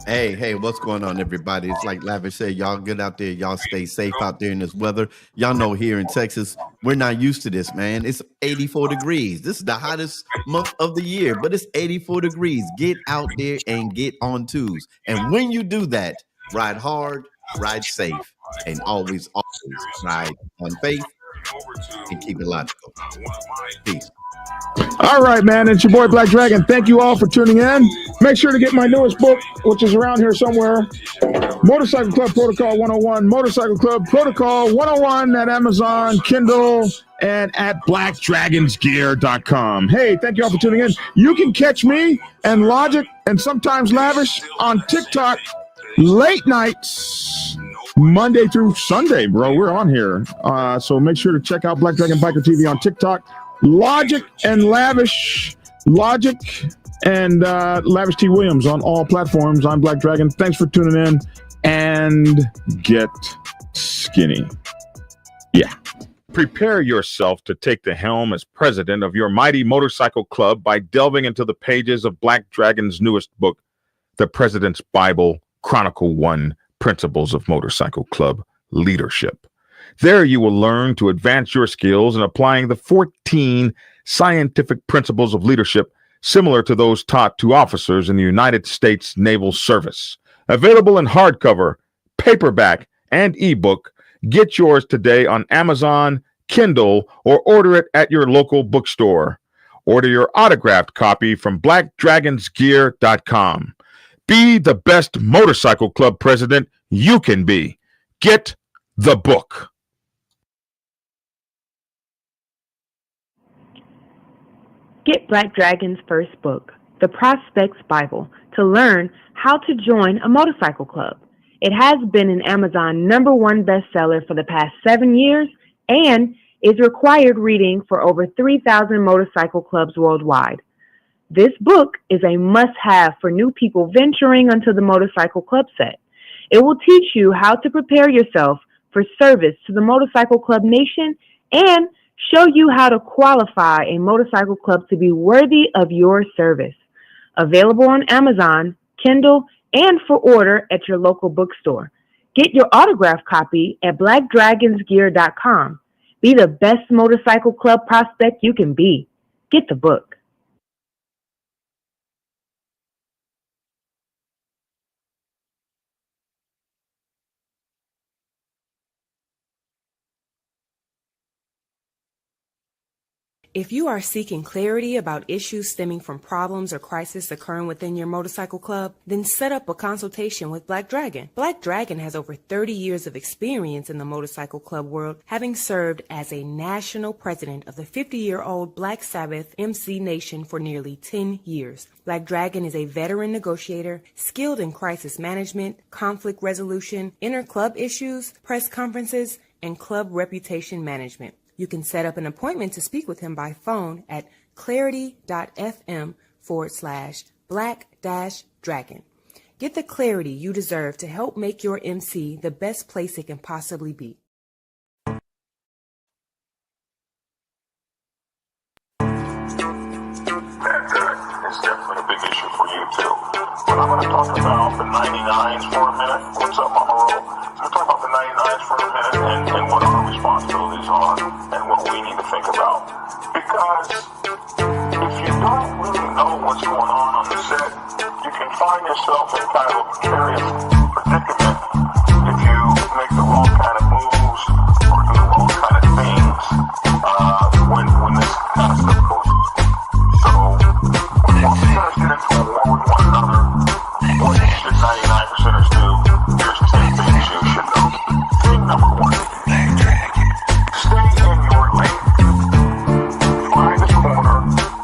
S3: Hey, what's going on, everybody? It's like Lavish said, y'all get out there. Y'all stay safe out there in this weather. Y'all know here in Texas, we're not used to this, man. It's 84 degrees. This is the hottest month of the year, but it's 84 degrees. Get out there and get on twos. And when you do that, ride hard, ride safe, and always ride on faith and keep it logical. Peace.
S1: All right, man. It's your boy Black Dragon. Thank you all for tuning in. Make sure to get my newest book, which is around here somewhere. Motorcycle Club Protocol 101. Motorcycle Club Protocol 101 at Amazon, Kindle, and at blackdragonsgear.com. Hey, thank you all for tuning in. You can catch me and Logic and sometimes Lavish on TikTok late nights, Monday through Sunday, bro. We're on here. So make sure to check out Black Dragon Biker TV on TikTok. Logic and Lavish. Logic and Lavish T. Williams on all platforms. I'm Black Dragon. Thanks for tuning in. And get skinny. Yeah. Prepare yourself to take the helm as president of your mighty motorcycle club by delving into the pages of Black Dragon's newest book, The President's Bible, Chronicle 1, Principles of Motorcycle Club Leadership. There you will learn to advance your skills in applying the 14 scientific principles of leadership similar to those taught to officers in the United States Naval Service. Available in hardcover, paperback, and ebook. Get yours today on Amazon, Kindle, or order it at your local bookstore. Order your autographed copy from blackdragonsgear.com. Be the best motorcycle club president you can be. Get the book.
S9: Get Black Dragon's first book, The Prospect's Bible, to learn how to join a motorcycle club. It has been an Amazon #1 bestseller for the past 7 years and is required reading for over 3,000 motorcycle clubs worldwide. This book is a must-have for new people venturing onto the motorcycle club set. It will teach you how to prepare yourself for service to the motorcycle club nation and show you how to qualify a motorcycle club to be worthy of your service. Available on Amazon, Kindle, and for order at your local bookstore. Get your autographed copy at blackdragonsgear.com. Be the best motorcycle club prospect you can be. Get the book.
S10: If you are seeking clarity about issues stemming from problems or crises occurring within your motorcycle club, then set up a consultation with Black Dragon. Black Dragon has over 30 years of experience in the motorcycle club world, having served as a national president of the 50-year-old Black Sabbath MC Nation for nearly 10 years. Black Dragon is a veteran negotiator, skilled in crisis management, conflict resolution, inter-club issues, press conferences, and club reputation management. You can set up an appointment to speak with him by phone at clarity.fm/black-dragon. Get the clarity you deserve to help make your MC the best place it can possibly be.
S2: It's definitely a big issue for you too. But I'm going to talk about the 99s for a minute. What's up, Mama Ro? I'm going to talk about the 99s for a minute and what our responsibilities are and what we need to think about. Because if you don't really know what's going on the set, you can find yourself in kind of a precarious predicament if you make the wrong kind of moves or do the wrong kind of things when this kind of stuff goes. So, when most percenters get into a war with one another, what should 99%ers do? Here's 10 things you should know. Thing number one, stay in your lane. Find a corner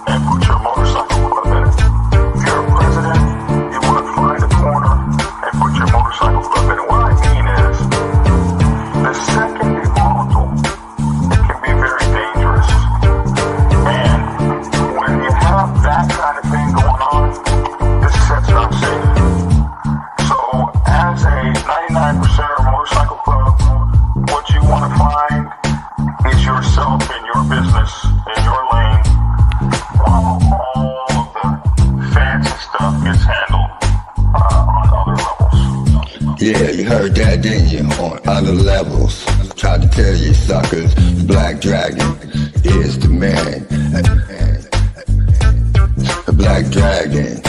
S2: and put your motorcycle club in it. If you're a president, you want to find a corner and put your motorcycle club in it. What I mean is, the set can be volatile. It can be very dangerous. And when you have that kind of thing going on, this set's not safe. So, as a 99%er motorcycle club, what you want to find is yourself in your business, in your lane, while all of the fancy stuff gets handled on other levels.
S11: Yeah, you heard that, didn't you? On other levels. Tried to tell you suckers, Black Dragon is the man. The Black Dragon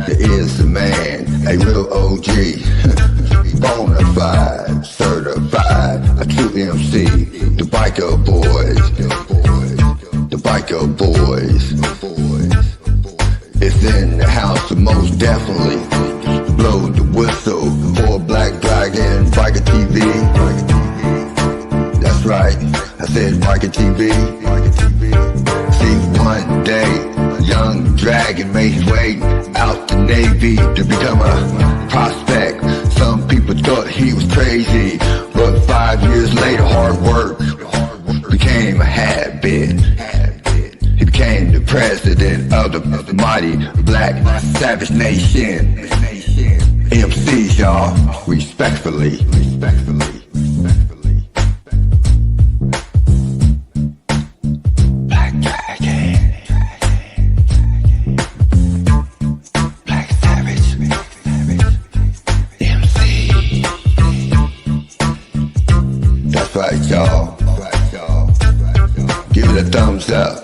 S11: is the man. A real OG. Bonafide, certified, a true MC. The biker boys. The biker boys. It's in the house, most definitely. Blow the whistle for Black Dragon, Biker TV. That's right, I said Biker TV. See, one day, young Dragon made his way out the Navy to become a prospect. Some people thought he was crazy, but 5 years later, hard work became a habit. He became the president of the mighty Black Savage Nation. MCs, y'all, respectfully. Black Dragon. Black Savage. MC. That's right, y'all. Give it a thumbs up.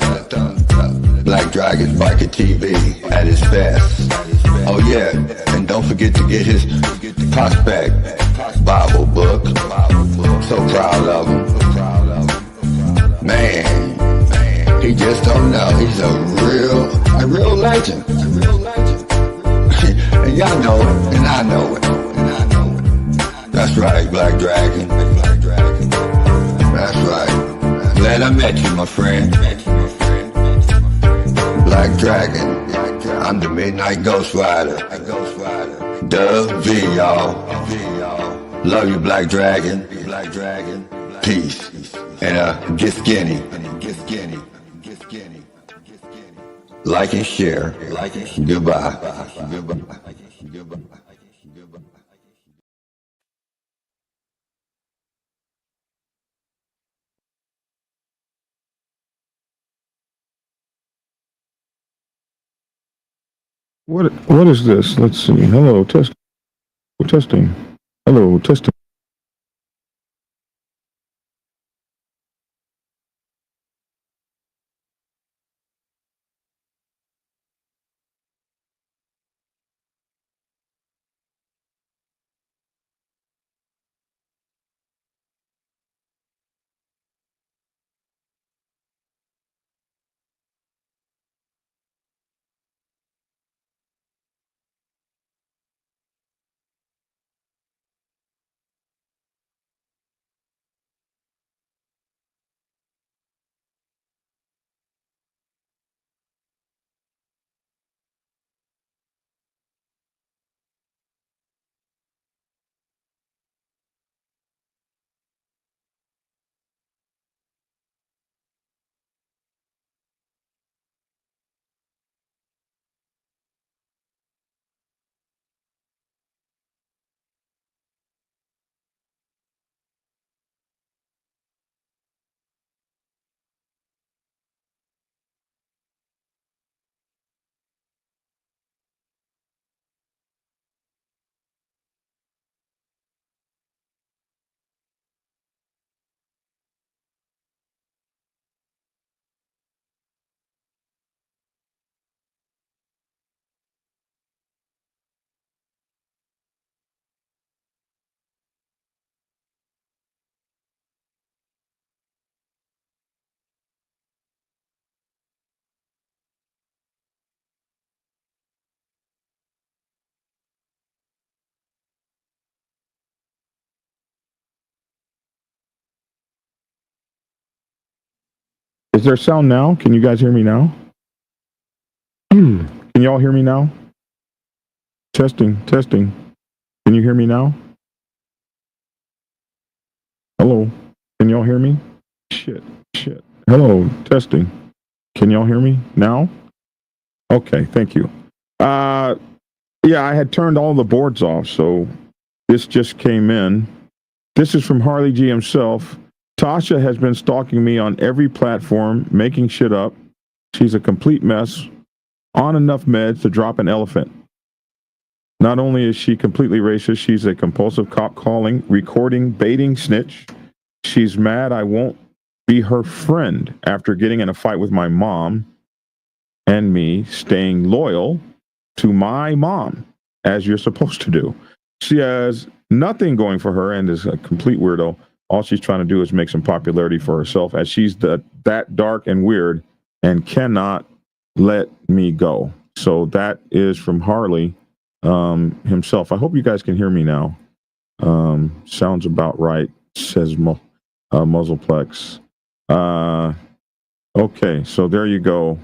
S11: Black Dragon Biker TV at his best. Oh yeah, and don't forget to get his prospect Bible book. So proud of him. Man, he just don't know. He's a real legend. And y'all know it, and I know it. That's right, Black Dragon. That's right. Glad I met you, my friend. Black Dragon, I'm the Midnight Ghost Rider. Dub V, y'all. Love you, Black Dragon. Peace. And get skinny. Like and share. Goodbye.
S1: What is this? Let's see. Hello, testing. Hello, testing. Is there sound now? Can you guys hear me now? Can y'all hear me now? Testing. Can you hear me now? Hello? Can y'all hear me? Shit. Hello, testing. Can y'all hear me now? Okay, thank you. Yeah, I had turned all the boards off, so this just came in. This is from Harley G himself. Tasha has been stalking me on every platform, making shit up. She's a complete mess, on enough meds to drop an elephant. Not only is she completely racist, she's a compulsive cop calling, recording, baiting snitch. She's mad I won't be her friend after getting in a fight with my mom and me staying loyal to my mom, as you're supposed to do. She has nothing going for her and is a complete weirdo. All she's trying to do is make some popularity for herself, as she's that dark and weird and cannot let me go. So that is from Harley himself. I hope you guys can hear me now. Sounds about right, says Muzzleplex. Okay, so there you go.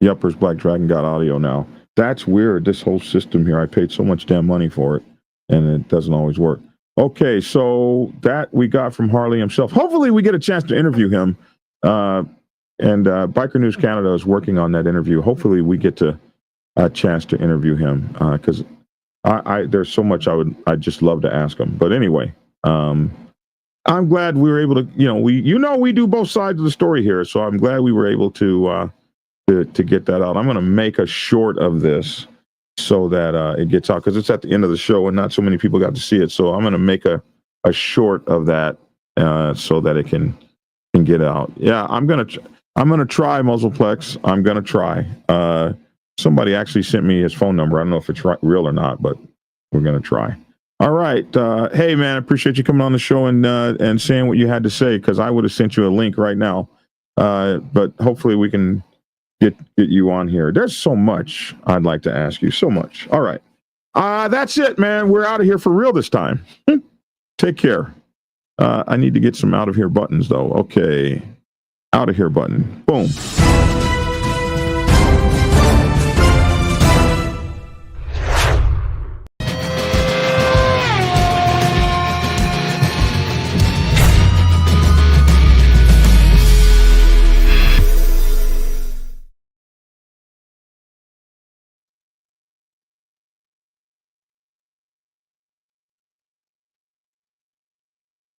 S1: Yuppers Black Dragon got audio now. That's weird, this whole system here. I paid so much damn money for it, and it doesn't always work. Okay, so that we got from Harley himself. Hopefully we get a chance to interview him. And Biker News Canada is working on that interview. Hopefully we get a chance to interview him, because there's so much I'd just love to ask him. But anyway, I'm glad we were able to, we do both sides of the story here. So I'm glad we were able to get that out. I'm going to make a short of this so that it gets out, because it's at the end of the show and not so many people got to see it. So I'm going to make a short of that so that it can get out. Yeah, I'm going to try, Muzzleplex. I'm going to try. Somebody actually sent me his phone number. I don't know if it's real or not, but we're going to try. All right. Hey, man, I appreciate you coming on the show and saying what you had to say, because I would have sent you a link right now. But hopefully we can get you on here. There's so much I'd like to ask you. So much. All right. That's it, man. We're out of here for real this time. Take care. I need to get some out of here buttons, though. Okay. Out of here button. Boom.